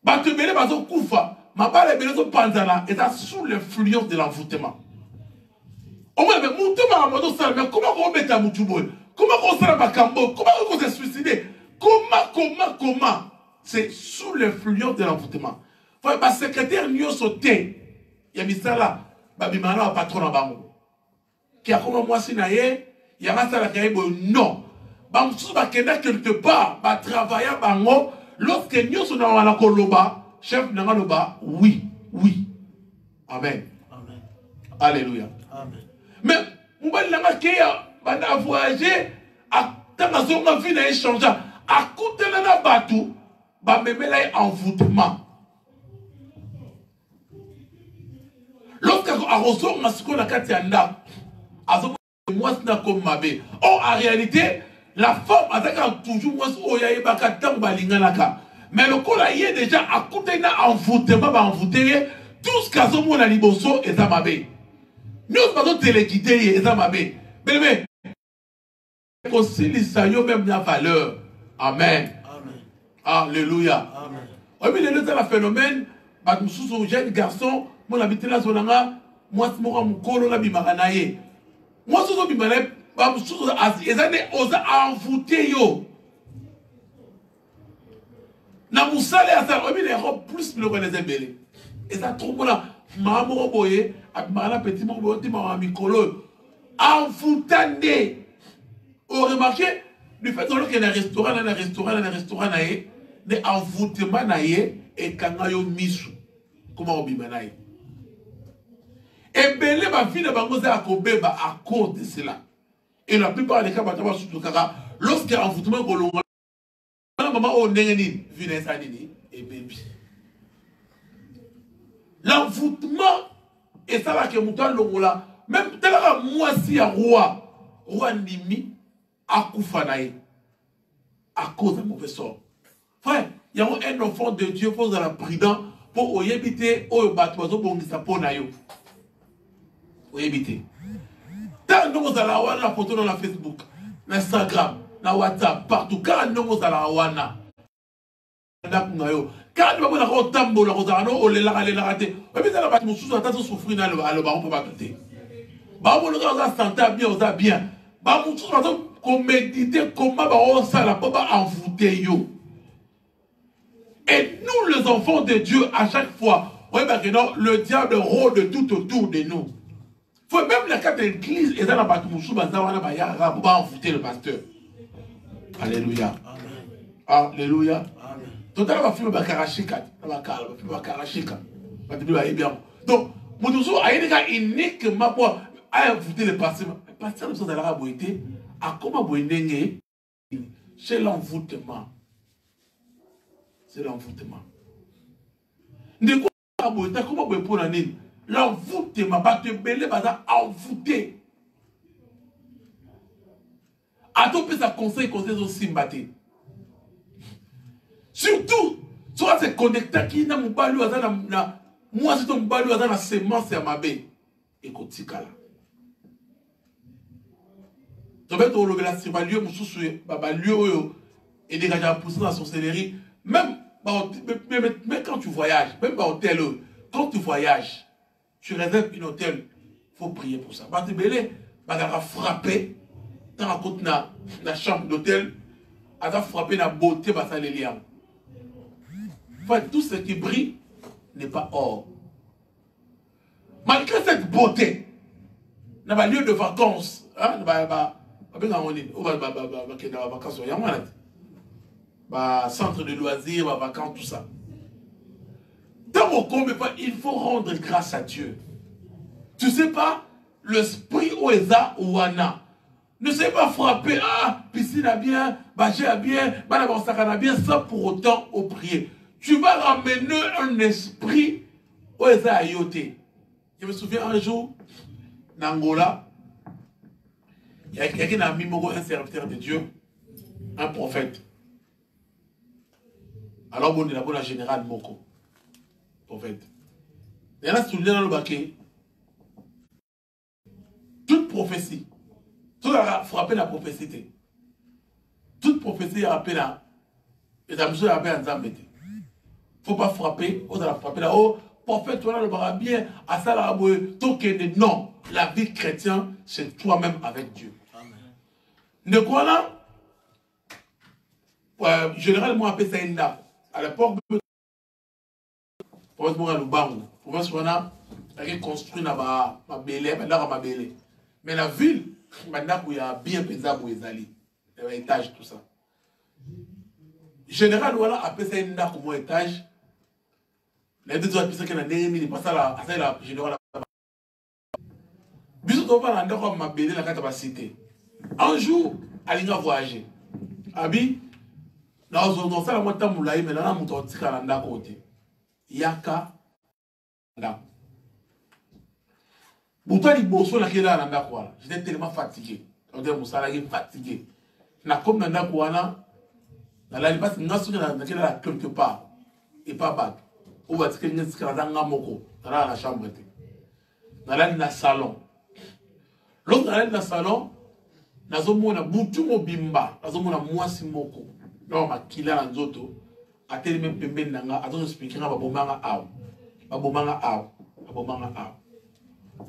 A: Tu es Koufa, ma balle est Panzana, est sous l'influence de l'envoûtement. Au moins, mais comment on met à Moutubo? Comment on s'en va Comment on s'est suicidé? Comment? C'est sous l'influence de l'envoûtement. Ma secrétaire Nyo sauté, il y a mis ça là, Babimana patron à Bango. Qui a comme moi si naïe, il y a ça là qui est non. Bamsou va quelque part, va travailler à Bango, lorsque Nyo sont dans la Koloba, chef Nangaloba, oui. Amen.
B: Amen.
A: Alléluia.
B: Amen.
A: Mais, on va voyager, à Tanazonga vie n'a échangé, à côté de la bateau, va me mettre envoûtement. Lorsque Arroso Masiko na Katianda, Azo moi comme Mabé. Oh, en réalité, la femme a toujours moi Oya Baka Tambalinganaka. Mais le col est déjà à côté d'un envoûtement, envoûté, tout ce qu'a mon aliboso est à Mabé. Nous pas téléguidé est à Mabé. Mais, aussi l'Isaïo même la valeur. Amen.
B: Amen.
A: Alléluia.
B: Amen.
A: Oui, mais le phénomène, je jeune garçon, mon habité là, moi, c'est mon colo là, bimaranaye. Moi, c'est mon bimanaye, les années, on a envoûté yo. Na moussale à ça, on a robes plus le les embellés. Et ça trouve là, maman boye, abimana petit mon boye, ma micolo, envoûtandé. Vous remarquez, du fait qu'il y a un restaurant, de envoûtement naïe et kangayo misu. Comment on bimanaye? Et belé ma fille de bangoze à Kobeba à cause de cela. Et la plupart des cas, lorsqu'il y a un envoûtement colombo, maman on n'est ni vine sanini et baby. L'envoûtement et ça va que mouton longola, même tel que moi si à roi nimi à koufanaye à cause d'un mauvais sort. Frère, il y a un enfant de Dieu, faut être prudent pour éviter au batouazo pour nous saponayo. Éviter. Tant que nous allons avoir la photo dans la Facebook, Instagram, na WhatsApp, partout. Quand nous allons avoir quand nous allons avoir tambo, la rosano, on les la raté. Mais nous allons nous souffrir dans le baron pour pas tout. Bah, on nous santé bien, on a bien. Bah, nous allons méditer comment on s'en la pas envoûter yo. Et nous, les enfants de Dieu, à chaque fois, oui, maintenant, le diable rôde tout autour de nous. Il faut même la carte de l'église, et dans la bâtiment, pour envoûter le pasteur. Alléluia.
B: Amen.
A: Alléluia.
B: Amen.
A: Donc, on va faire Bakarashika. Donc, Moudoussou a été uniquement pour envoûter le pasteur. Le pasteur, nous sommes à la boité. À comment vous c'est l'envoûtement. C'est l'envoûtement. Comment vous pour l'année? L'envoûtement, va te belé, va envoûter. A tout peut ça conseil aussi mbaté. Surtout, soit c'est connecté qui n'a pas lu à moi c'est ton balu à la sémence à ma baie. Écoute, c'est là. Tu vas te relever la sur lieu, mon sous lieu et dégager la poussière dans son céleri. Même quand tu voyages, même par hôtel, quand tu voyages, tu réserves un hôtel, il faut prier pour ça. Bah, tu vas frapper, tu as la chambre d'hôtel, tu vas frapper la beauté, bah, ça les liens. Enfin, tout ce qui brille n'est pas or. Malgré cette beauté, dans un lieu de vacances, hein, centre de loisirs, vacances, tout ça. Dans mon combat, il faut rendre grâce à Dieu. Tu ne sais pas, l'esprit Oeza ou Wana ne sait pas frapper, piscine a bien, Bagé a bien, Banabansakana a bien, sans pour autant au prier. Tu vas ramener un esprit Oeza à Yoté. Je me souviens un jour, en Angola, il y a quelqu'un qui a mis un serviteur de Dieu, un prophète. Alors, bon, il a la général Moko, prophète. Il y en a souligné dans le baquet. Toute prophétie, tout a frappé la prophétie. Toute prophétie a rappelé la. Et ça me souvient rappelé en Zambé. Il ne faut pas frapper, on a frappé là. Oh, prophète, tu vas le voir bien, à ça la token. Non, la vie chrétienne, c'est toi-même avec Dieu. De quoi là? Généralement, on appelle ça une nappe. À l'époque, prophète Moura Lubango, prophète Moura, il a construit ma belle, mais la ville, maintenant, il y a bien pesable où ils allaient. Il y a un étage, tout ça. Général, voilà, appelle ça une nappe comme étage. Les deux autres personnes qui ont un pas ça la général. Bisous, on va dans ma belle, la capacité. Un jour, elle a voyagé. Abi, dans ça, la moitié de moulaï, mais là, on a tiré à l'anda côté. Yaka, là. Pourtant, les bourgeois, là, qui est là, l'anda quoi. J'étais tellement fatigué. On dit, Moussa, là, il est fatigué. Na comme l'anda quoi, là, la libasse, n'a là, quelque part. Et pas bad. Ou va tirer une escalade dans moko. Dans la chambre. Dans la salon. L'autre, dans la salon, nazomona butu mobimba nazomona mwasi moko no makila na nzoto ateli même pembeni nanga azo expliquer nga babomanga aw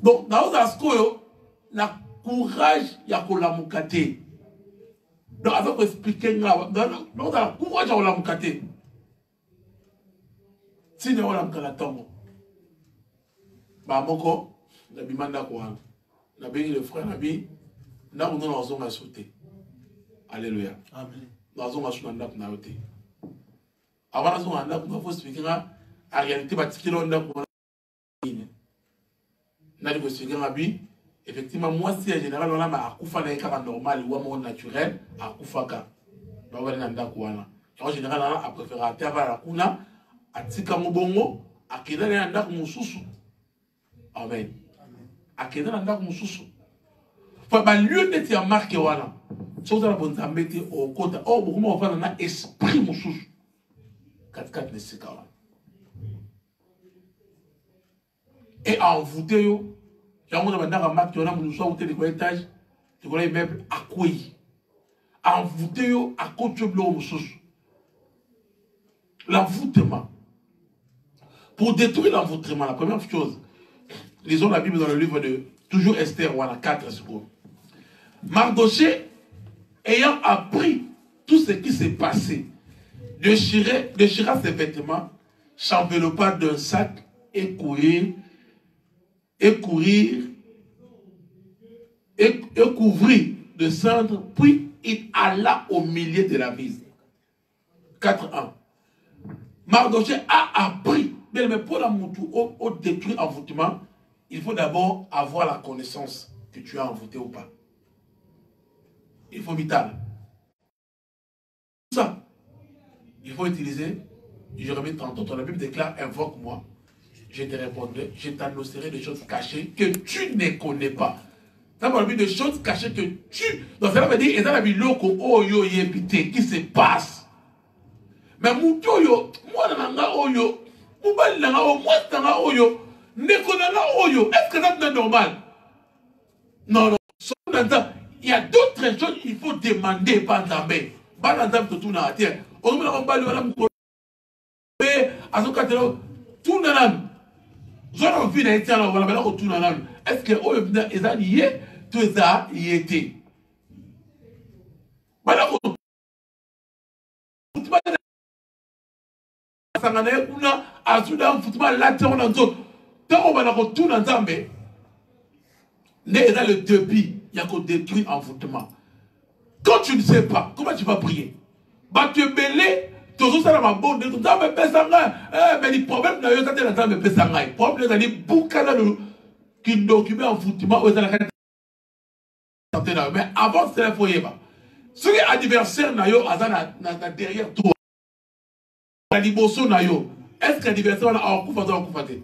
A: donc na oza skoyo na courage ya kolamuka te donc azo expliquer nga na oza courage ya kolamuka te sine olamuka na tongo ba moko na bimanda ko wana na bengi le frère na bi. Nous avons sauté. Alléluia. Amen. Nous avons sauté. Avant nous avons expliqué la réalité effectivement, moi, si en général, on a un normal ou un naturel, en général, on a préféré à la kuna, à Tikamobongo, à Kedan et à Moussoussou. Amen. À Kedan et à Moussoussou. Bah, lieu d'être à marqué voilà. Si vous avez bon mettre au côté, oh, beaucoup on va dans un esprit moussous. 4-4 les là. Et envoûté yo, j'ai un moment dans marqué on a mon soit hôtel de étage, tu vois les meubles à quoi? Envoûté yo à côté de moussous. L'envoûtement. Pour détruire l'envoûtement, la première chose, lisons la Bible dans le livre de toujours Esther, voilà 4 secondes. Mardoché, ayant appris tout ce qui s'est passé, déchira ses vêtements, s'enveloppa d'un sac et couvrit de cendres, puis il alla au milieu de la ville. 4.1. Mardoché a appris, mais pour la moutou, au détruire envoûtement, il faut d'abord avoir la connaissance que tu as envoûté ou pas. Il faut vital. Ça, il faut utiliser, je remets tantôt, la Bible déclare, invoque-moi, je te répondrai, je t'annoncerai des choses cachées que tu ne connais pas. Ça veut dire des choses cachées que tu... Donc ça veut dire, et dans la Bible, qui se passe. Mais moutoyo, moi, oyo, oyo, est-ce que ça c'est normal? Non, non. Il y a d'autres choses qu'il faut demander par Zambé. Est-ce que les alliés, tout ça y était? Le débit, il y a qu'on détruit envoûtement. Quand tu ne sais pas, comment tu vas prier? tu es belé, tout ça ma bonne, tout ça me pèse en mais le problème n'a eu qu'à me pèse en le problème c'est que boucana qui document en foutement aux mais avant c'est la foyer ba. Ce qui est adversaire n'a eu à derrière toi. La liboso n'a eu. Est-ce que l'adversaire a un coup faté?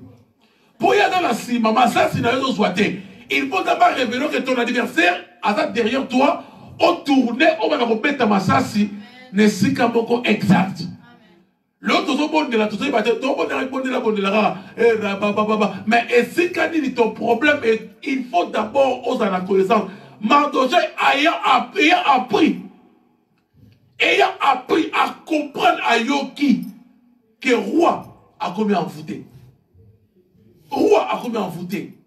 A: Pour y aller dans la cime, ça c'est n'a eu souhaité. Il faut d'abord révéler que ton adversaire a derrière toi, au tourner, on va remettre ma sassi, ne si qu'un exact. L'autre, mais si quand il ton problème, il faut d'abord oser la connaissance. Mardoché ayant appris à comprendre à Yoki que roi a commis envoûté. Roi a commis envoûté.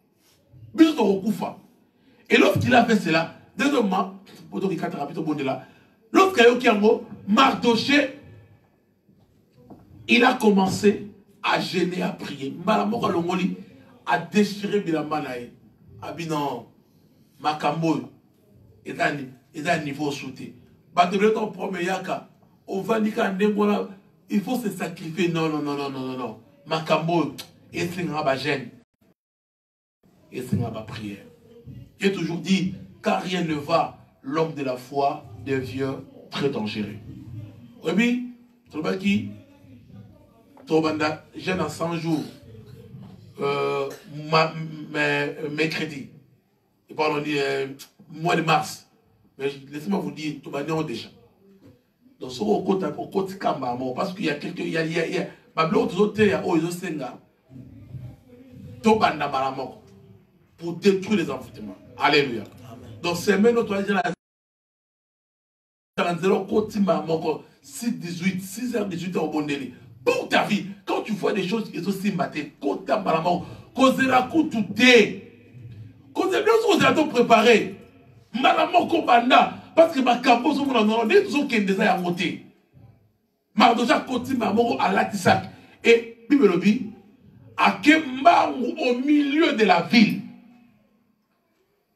A: Et lorsqu'il a fait cela, deuxièmement, lorsqu'il a eu Mardoché, il a commencé à gêner, à prier. Malamoko Longoli a déchiré Bilamanaï. Abinan, Makambo, et un niveau sauté. Batebleton premier yaka, on va dire il faut se sacrifier. Non. Makambo, et c'est un gêne. Et c'est une prière. J'ai toujours dit, car rien ne va, l'homme de la foi devient très dangereux. Oui, qui j'ai dans 100 jours, mercredi, et pardon, mois de mars. Mais laissez-moi vous dire, tout va bien déjà. Donc, ce au côté Kamba, parce qu'il y a quelques. Il y a. Ma blonde, il y a pour détruire les envoûtements. Alléluia. Donc, c'est même notre 6h18 au bon délai. Pour ta vie, quand tu vois des choses qui sont si matées, quand tu as mal à mort, causera coup tout est. Causera bien ce préparé. Mal à mort comme parce que ma capo, son nom, des gens qui ont déjà à monter. Mardoja continue ma mort à l'Atisak. Et, Bibelobi, à Kembangu au milieu de la ville.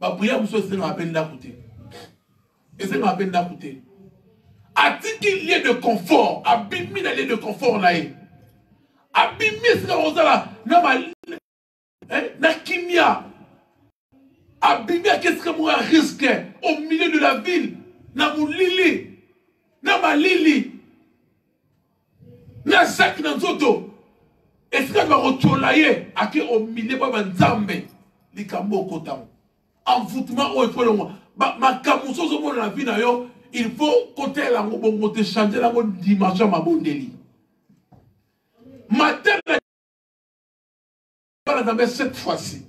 A: Ma prière, monsieur, c'est à peine d'écouter. Et c'est à peine d'écouter. A-t-il qu'il y ait de confort? Abimi n'a de confort là. Abimi, c'est comme ça là. Na kimia. Abimi, qu'est-ce que moi risque au milieu de la ville? Na moulili. Na malili. Na sak na zoto. Est-ce que va retourner à qui au milieu de Nzambe? Likambo kotam. Envoûtement au effort de moi. Ma kamousso sur la vie na yo. Il faut côté la bonne changer la dimension ma bonne délit. Matin cette fois-ci,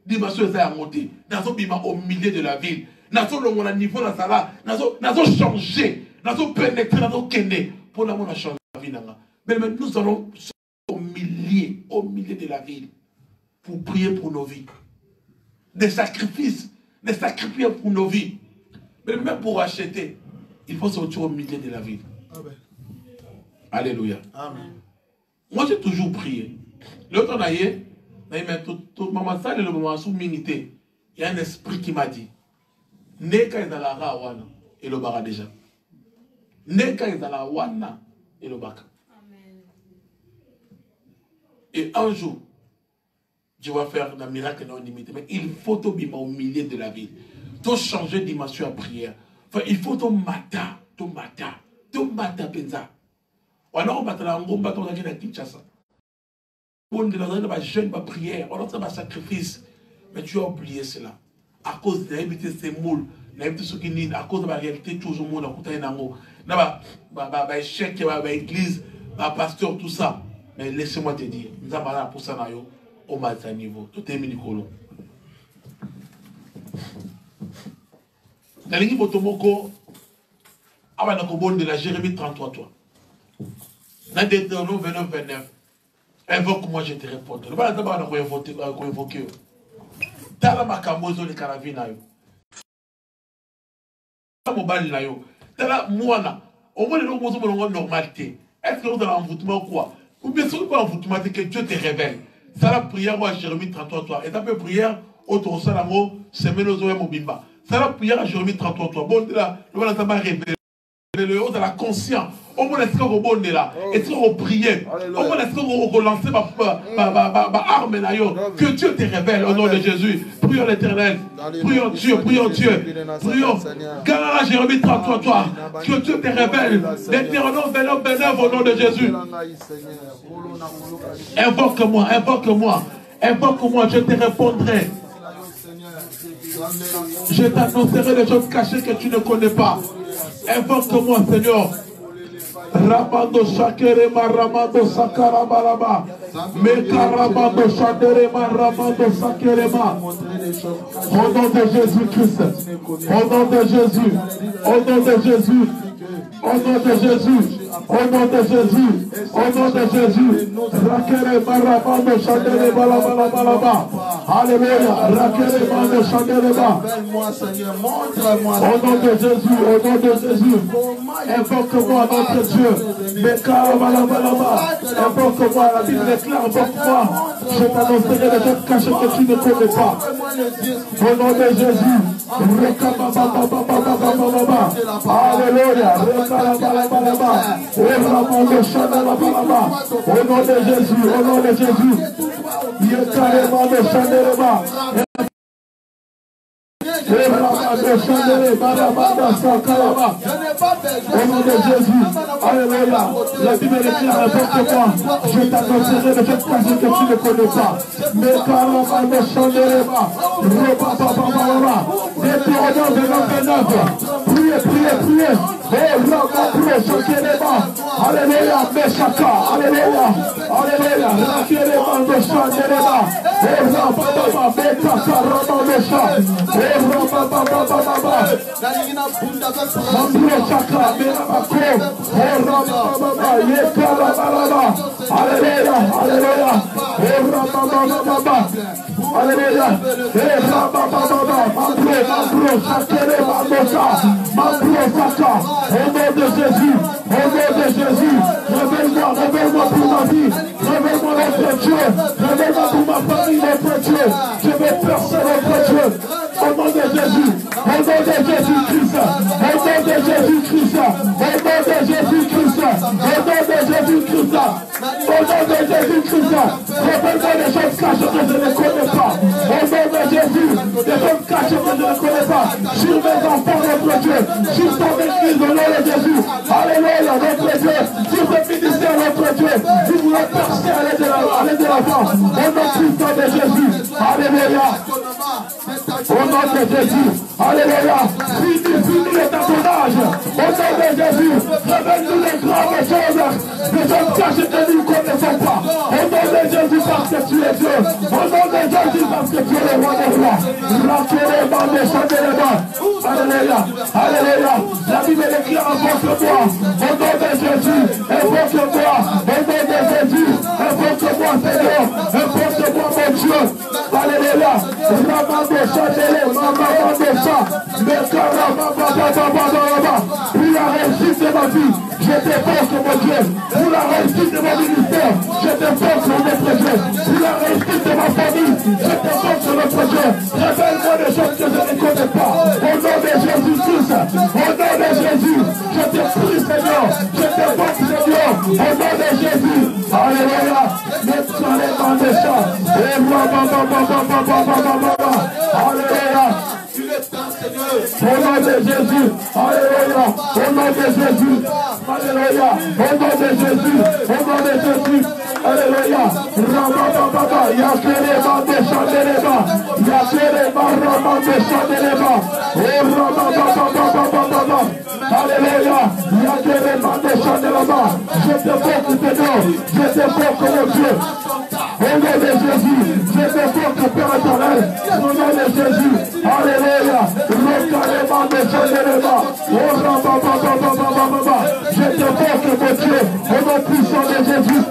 A: dimension est à monter. Nazo bima au milieu de la ville. Nazo le mon niveau dans ça nazo changer, nazo pénétrer, nazo kende pour la mon changer la vie nanga. Mais nous allons au milieu de la ville pour prier pour nos vies. Des sacrifices pour nos vies. Mais même pour acheter, il faut sortir au milieu de la ville. Amen. Alléluia. Amen. Moi, j'ai toujours prié. L'autre on a eu, maman, ça, le moment sous minité, il y a un esprit qui m'a dit, Neka est dans la rawana et le bara déjà. Neka est dans la wana et le baka. Et un jour, Dieu va faire un miracle non limité. Mais il faut au milieu de la ville. Tu changer de dimension à prière. Enfin, il faut ton matin penza. On a un la ngomba ton agenda Kinshasa. On a jeune par prière, on a un sacrifice. Mais tu as oublié cela. À cause de l'habitude ces moules, l'habitude ce qui n'est, à cause de la réalité toujours monde à côté d'un mot. N'a pas échec, église, pasteur, tout ça. Mais laissez-moi te dire, nous avons pour ça au matin niveau. Tout est mini-colo. La ligne Botomoko, de la Jérémie 33, toi. Dans Deutéronome 29, invoque-moi, je te réponds. Le bas d'abord, on a invoqué. Tala makamozo le caravina yo. Mobile na yo. Tala moana. Au moins, nous avons une normalité. Est-ce que nous avons un envoûtement quoi? Ou bien sûr, pas un envoûtement, c'est que Dieu te révèle. Ça, la prière, moi, Jérémie 33, toi. Et ta prière, autour de ça, semaine aux oeufs, mobimba. Ça, la prière à Jérémie 33, toi. Bon, là, le voilà, ça m'a révélé. le haut de la conscience. Au moins, est-ce qu'on va là? Est-ce qu'on va prier? Au moins, est-ce qu'on va lancer ma arme? Que Dieu te révèle au nom de Jésus. Prions l'Éternel. Prions Dieu, prions Dieu. Prions. Galera Jérémie 33, que Dieu te révèle. Deutéronome 29 au nom de Jésus. Invoque-moi, invoque-moi. Invoque-moi, je te répondrai. Je t'annoncerai les choses cachées que tu ne connais pas. Invoque-moi, Seigneur. Ramando Shakerema, Ramando Sakarabaraba, Mekarabando Shakerema, Ramando Sakerema. Au nom de Jésus-Christ, au nom de Jésus, au nom de Jésus, au nom de Jésus, au nom de Jésus, au nom de Jésus, Rakerema, Ramando Shakerema, Balabalaba. Alléluia, Rakerema, Shakerema. Au nom de Jésus, au nom de Jésus, invoque-moi notre Dieu. Mekarabalabalaba. Invoque-moi, la Bible déclare, invoque-moi. Je t'annoncerai les choses cachées que tu ne connais pas. Au nom de Jésus. Alléluia. Au nom de Jésus, au nom de Jésus. Au nom de Jésus, alléluia, la Bible déclare n'importe quoi, je t'annoncerai de cette cachée que tu ne connais pas. Mais Deutéronome 29, priez, priez, priez. Alléluia, Meshaka, alléluia, alléluia, au nom de Jésus, révèle-moi, révèle-moi pour ma vie, révèle-moi notre Dieu, révèle-moi pour ma famille notre Dieu, je vais percer notre Dieu, au nom de Jésus, au nom de Jésus-Christ, au nom de Jésus-Christ, au nom de Jésus-Christ, au nom de Jésus-Christ, au nom de Jésus-Christ, révèle-moi des choses cachées que je ne connais pas, au nom de Jésus, des choses cachées que je ne connais pas, sur mes enfants notre Dieu, sur ton église au nom de Jésus, alléluia notre Dieu, sur ce ministère notre Dieu, nous voulons percer aller de l'avant, au nom puissant de Jésus, alléluia, au nom de Jésus, alléluia, finis le tatouage, au nom de Jésus, révèle-nous les grandes choses cachées que nous ne connaissons pas, au nom de Jésus parce que tu es Dieu, au nom de Jésus parce que tu es le roi des rois, alléluia, alléluia, la Bible déclare invoque-moi, au nom de Jésus, invoque-moi, au nom de Jésus, invoque-moi Seigneur, invoque-moi mon Dieu, alléluia, Ramando Chandele, Mamando Sa, pour la réussite de ma vie, je t'invoque mon Dieu, pour la réussite de mon ministère, je t'invoque notre Dieu, pour la réussite de ma famille, je t'invoque notre Dieu, révèle-moi des choses que je ne connais pas, au nom de Jésus-Christ, au nom de Jésus, je te prie Seigneur, je t'invoque Seigneur, au nom de Jésus, alléluia, mets-toi les mains des chats, alléluia, au nom de Jésus, alléluia, au nom de Jésus, alléluia, au nom de Jésus, au nom de Jésus, alléluia, Rabababa, Yakereba, Deshandeleba, Yakereba, Rabba, Deshandeleba, oh Rabababa, alléluia, Yakereba, Deshandeleba, je te porte Seigneur, je te porte mon Dieu, au nom de Jésus, je te porte Père éternel, au nom de Jésus, alléluia, Yakereba, Deshandeleba, oh Rabababa, je te porte mon Dieu, au nom puissant de Jésus,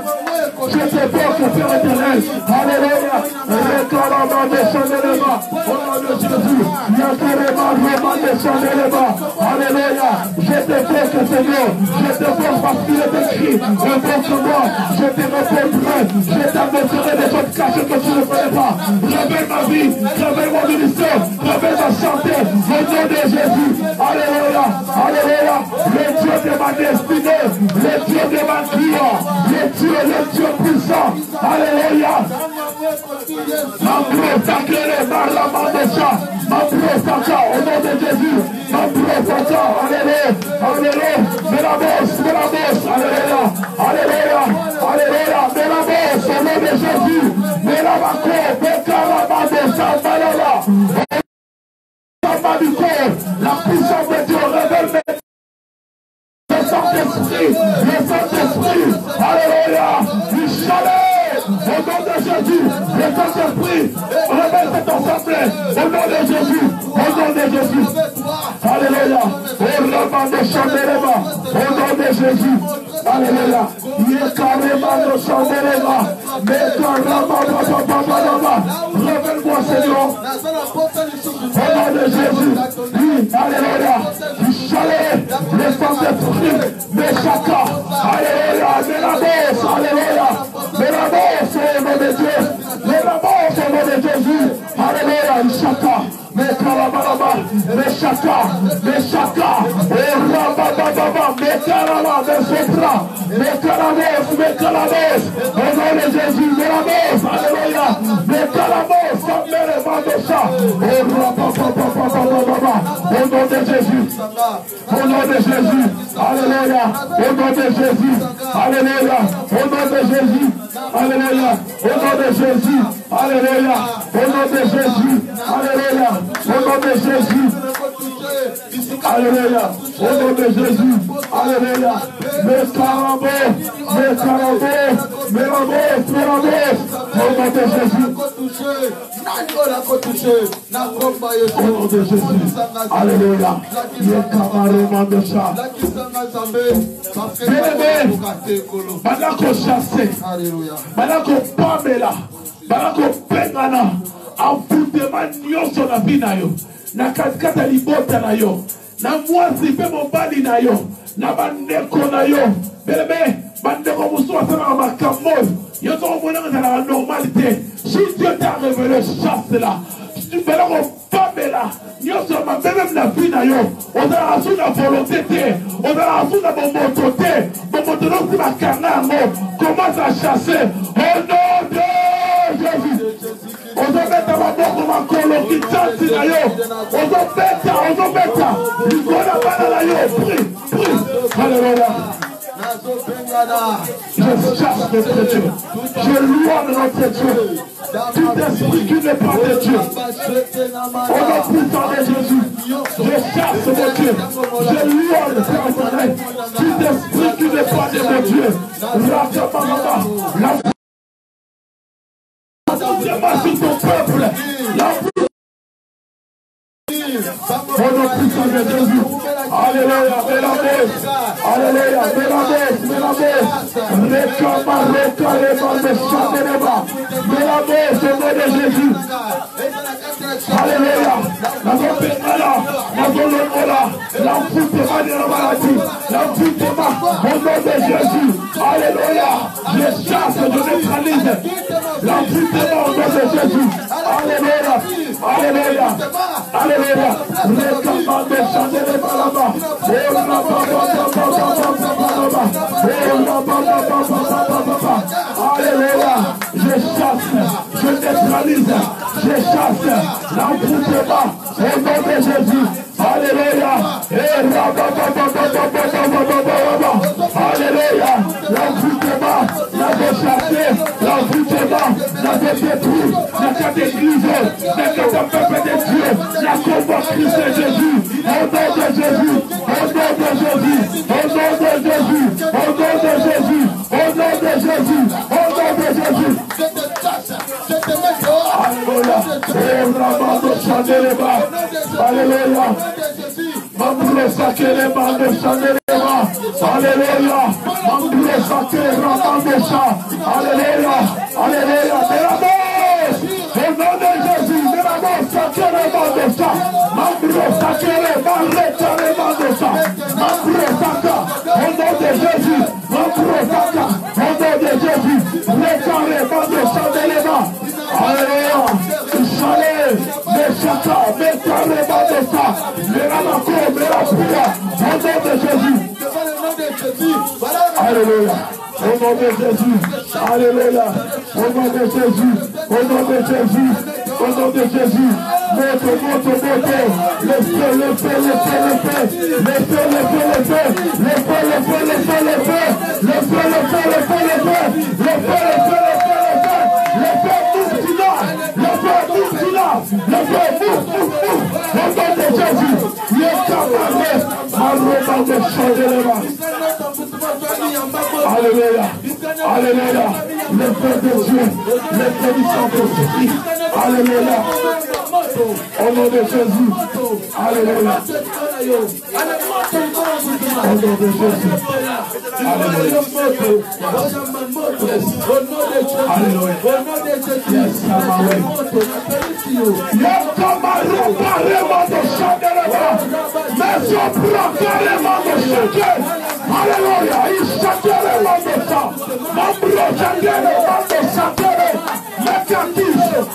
A: je te porte Père éternel, alléluia, Rekarama descendez-les-bas, au nom de Jésus, Yakarema Roma descendez-les-bas, alléluia, je te porte Seigneur, je te porte parce qu'il est écrit, invoque-moi, je te répondrai, je t'annoncerai des choses cachées que tu ne connais pas, révèle ma vie, révèle mon ministère, révèle ma santé, au nom de Jésus, alléluia, alléluia, le Dieu de ma destinée, le Dieu de ma gloire, le Dieu puissant. Alléluia. Mambré sacré, Marlamandesha, Mambré sacré, au nom de Jésus, Mambré sacré, alléluia, alléluia, Mélamos, alléluia, alléluia, alléluia, Mélamos, au nom de Jésus, Mélamako, Mekaramandesha, Malala, la puissance de Dieu révèle le Saint-Esprit, alléluia, du chalet, au nom de Jésus, le Saint-Esprit, révèle cette assemblée, au nom de Jésus, alléluia, au nom de Chandelema, au nom de Jésus, alléluia, révèle-moi Seigneur, au nom de Jésus, oui, alléluia, du chalet, le Saint-Esprit, Meshaka, alléluia, Mélamos, alléluia, Mélamos, au nom de Dieu, Mélamos, au nom de Jésus, alléluia, Meshaka, Mekarabalaba, Meshaka, Rabababa, Mekaraba, Mesopra, Mekaramos, au nom de Jésus, Mélamos, alléluia, Mekaramos, Sameremandosha, au nom de Jésus, au nom de Jésus, alléluia, au nom de Jésus, alléluia, au nom de Jésus, alléluia, au nom de Jésus, alléluia, au nom de Jésus, alléluia, au nom de Jésus, alléluia, au nom de Jésus, alléluia, Mélamos, au nom de Jésus, au nom de Jésus, alléluia, bien-aimé, maintenant qu'on chasse, maintenant qu'on pamela, maintenant qu'on pengana, en foutema nyonso na vie na yo, na katikati ya libota na yo, na mwasi pe mobali na yo, na bandeko na yo, bien-aimé, bandeko mosusu asalaka makambo oyo, yo tokomonaka ezalaka normalité. Si Dieu t'a révélé, chasse-la. Tu fais la pamela, nyonso mabe même na vie na yo, ozalaka su na volonté te, ozalaka su na bomoto te, bomoto nosi bakanga yango, commence à chasser au nom de Jésus. Ozobeta maboko makolo kitasi na yo, ozobeta likona bana na yo, prie, alléluia. Je chasse notre Dieu, je loue notre Dieu, tout esprit qui n'est pas de Dieu, au nom puissant de Jésus, je chasse mon Dieu, je loue le Père éternel, tout esprit qui n'est pas de mon Dieu, la sur ton peuple, au nom puissant de Jésus, alléluia, Mélamos, alléluia, Mélamos, Mélamos, au nom de Jésus, alléluia, la Pengala, la Zolomola, l'enfoutema de la maladie, l'enfoutema, au nom de Jésus, alléluia, je chasse, je neutralise, l'enfoutema au nom de Jésus, alléluia, alléluia, alléluia, le campement de Chandele Balaba, alléluia, je chasse, je neutralise, je chasse, l'enfoutema au nom de Jésus, alléluia, alléluia, l'enfoutema, la déchassé, l'enfoutema, la détruit, la catégorisé, la peuple de Dieu, la combat Christ et Jésus, au nom de Jésus, au nom de Jésus, au nom de Jésus, au nom de Jésus, au nom de Jésus, au nom de Jésus. Alléluia, alléluia, Mambre sakere mande chandelema, alléluia, Mambre sakere mande chan, alléluia, alléluia, Mélamos, au nom de Jésus, Mélamos sakere mande chan, Mambre sakere mande chan, Mambre saka, au nom de Jésus, Mambre saka, au nom de Jésus, récaré mande chandelema, alléluia, chalet, Meshaka, Mekaré mande chan, Mélamako, Mélapria, au nom de Jésus. Alléluia. Au nom de Jésus. Alléluia. Au nom de Jésus. Au nom de Jésus. Au nom de Jésus. Monte. Le feu. Le feu. Alléluia. Alléluia. Le feu de Dieu. Le feu du Saint-Esprit. Alléluia. Au nom de Jésus. Alléluia. Au nom de Jésus. Alléluia. Alléluia. Yes, Alléluia, il s'appelle le monde de ça. Mon bro, j'appelle le monde de ça.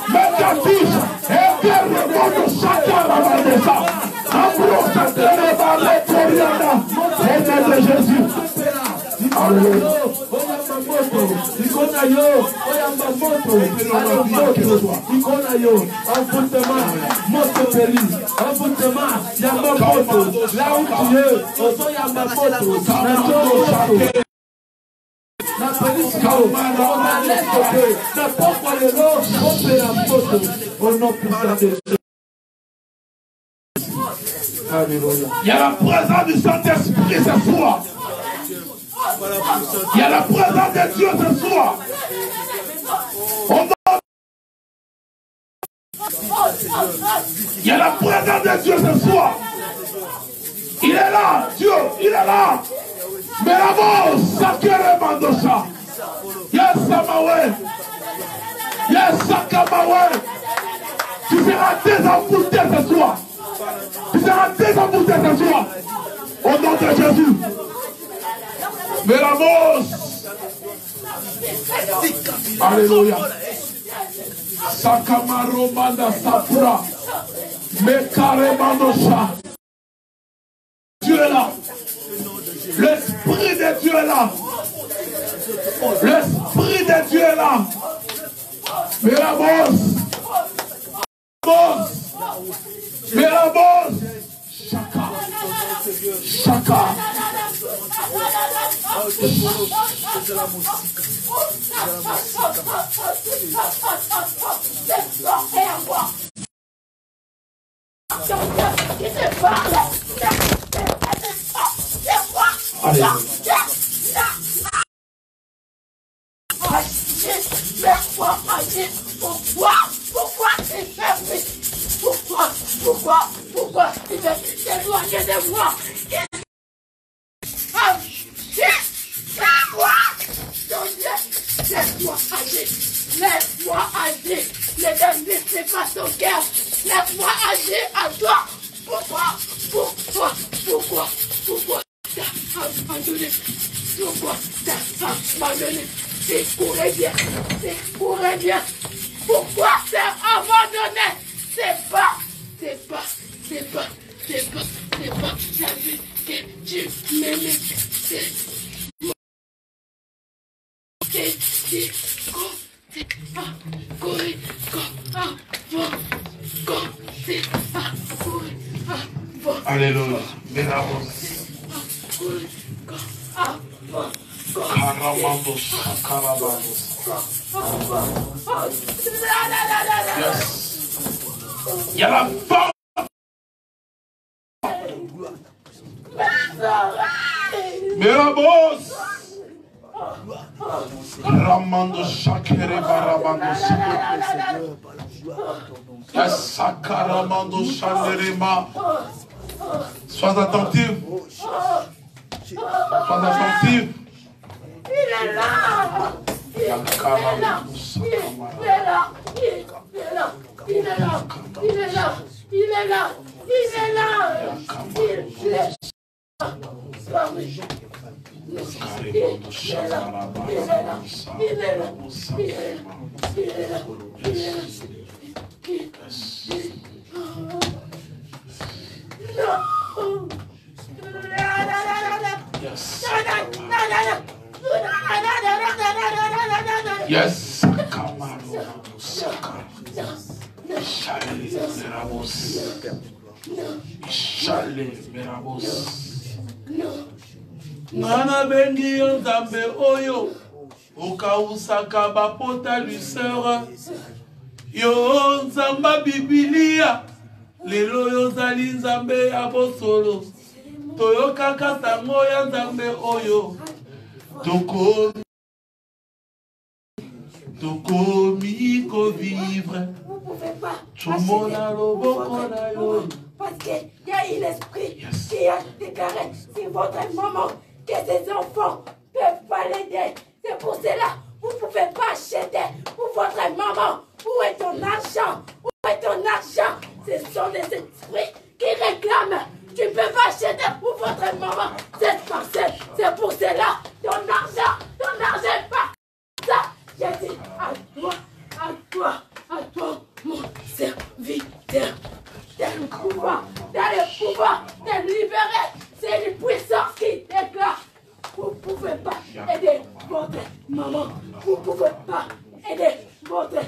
A: Mécatis, et père le monde de ça, le monde de ça. Mon bro, j'appelle le monde de Corianda. Au nom de Jésus. Alléluia. Il y a la présence du Saint-Esprit ce soir. Il y a la présence de Dieu ce soir. Il y a la présence de Dieu ce soir. Il est là, Dieu, il est là. Mais là-bas, sacré Mandosa. Yes, Samawe. Yes, Sakamawe. Tu seras désembouté ce soir. Tu seras désembouté ce soir. Au nom de Jésus. Mais la mort. Alléluia. Sakamaro manda sapura. Mekare mandosa. Dieu est là. L'Esprit de Dieu est là. L'Esprit de Dieu est là. Mais la bosse. Mais la bosse. Chaka. Chaka. Allez. Pourquoi tu veux t'éloigner de moi? Laisse-moi agir. Laisse-moi agir. Ne laissez pas ton cœur. Laisse-moi agir à toi. Pourquoi t'as abandonné? Pourquoi t'as abandonné? C'est courait bien. Pourquoi t'as abandonné? C'est pas la vie que tu m'aimais. Alléluia. Il y a la force. Mirabos. Ramando Shakere Barabando Sakaramando Shanderema. Sois attentif. Sois attentif.
B: Il est là. Il est
A: Yes. Kamaro Saka. Chale Merabos. Chale Merabos. Nana bengi Nzambe oyo. Okausaka bapota luseur. Yo Nzamba Bibilia. Lelo yo zali Nzambe ya bosolo. Toyoka kasango ya Nzambe oyo. Tokomi ko vivre.
B: Vous ne pouvez pas. Parce qu'il y a un esprit qui a déclaré sur votre maman que ses enfants ne peuvent pas l'aider. C'est pour cela vous ne pouvez pas acheter pour votre maman. Où est ton argent? Où est ton argent? Ce sont des esprits qui réclament. Tu ne peux pas acheter pour votre maman cette parcelle. C'est pour cela ton argent est pas ça. J'ai dit à toi, mon serviteur. T'as le pouvoir de libérer. C'est une puissance qui déclare. Vous ne pouvez pas aider votre maman. Vous ne pouvez pas aider votre...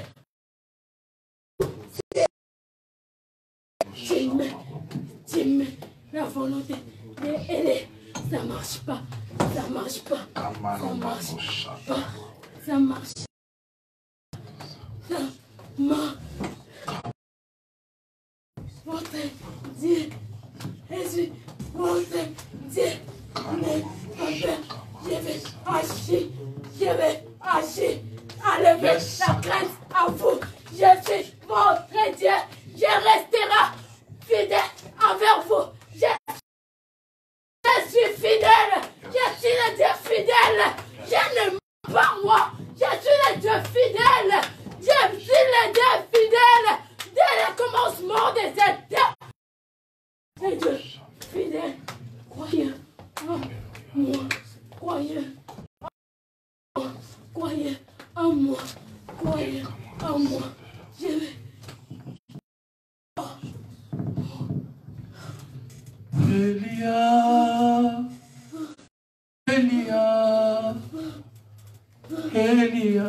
B: Tu mets la volonté d'aider. Ça marche pas. Ça marche pas. Ça marche pas. Ça marche. Ça marche. Votre Dieu. Jésus. Votre Dieu. Mais Père, je vais agir. Enlever la crainte à vous. Je suis votre Dieu. Je resterai fidèle envers vous. Je suis fidèle. Je suis le Dieu fidèle. Je ne mens pas moi. Je suis le Dieu fidèle. Je suis le Dieu fidèle. Dès le commencement de cette terre. Le Dieu fidèle. Croyez en moi. Croyez en moi. Croyez en moi. Je vais.
A: Elia,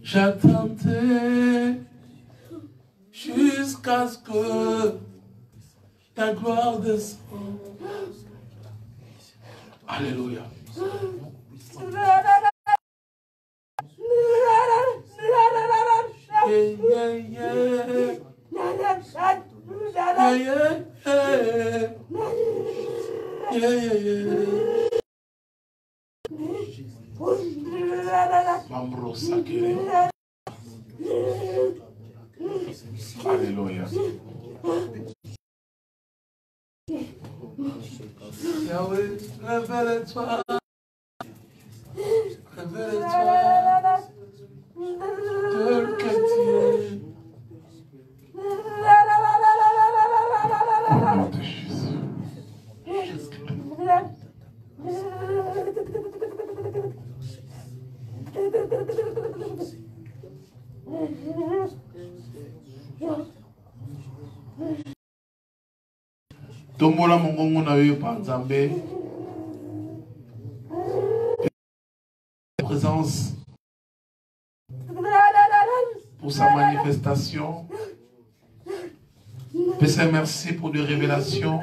A: j'attendais jusqu'à ce que ta gloire descende. Alléluia. Mamro Sakere. Alléluia. Yahweh, révèle-toi. Révèle-toi. Tel que tu es. Au nom de Jésus. Tombola mongongo na yo pa Nzambe. Présence pour sa manifestation. Père, merci pour des révélations.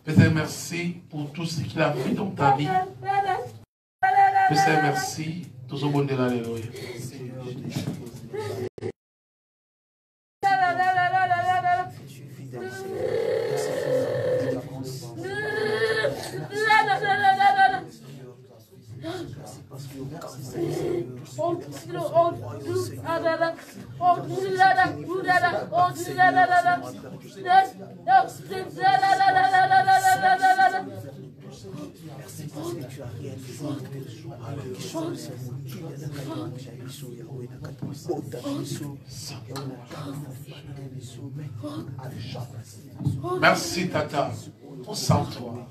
A: Père, merci pour tout ce qu'il a fait dans ta vie. Père, merci. Tout ce bon de l'alléluia. Merci Tata, on sent toi.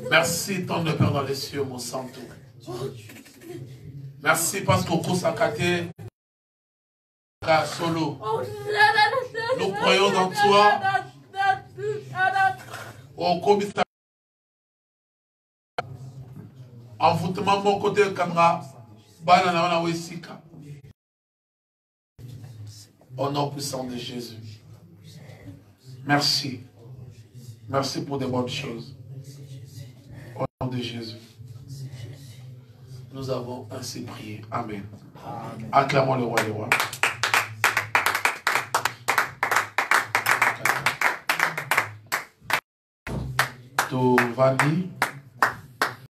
A: Merci ton Père dans les cieux, mon santo. Merci parce qu'au Kosakate, Solo. Nous croyons en toi. Au commissaire. Envoûtement mon côté Kanga. Banana Wesika. Au nom puissant de Jésus. Merci. Merci pour de bonnes choses. Au nom de Jésus. Nous avons ainsi prié. Amen. Amen. Acclamons le roi des rois. Tovani.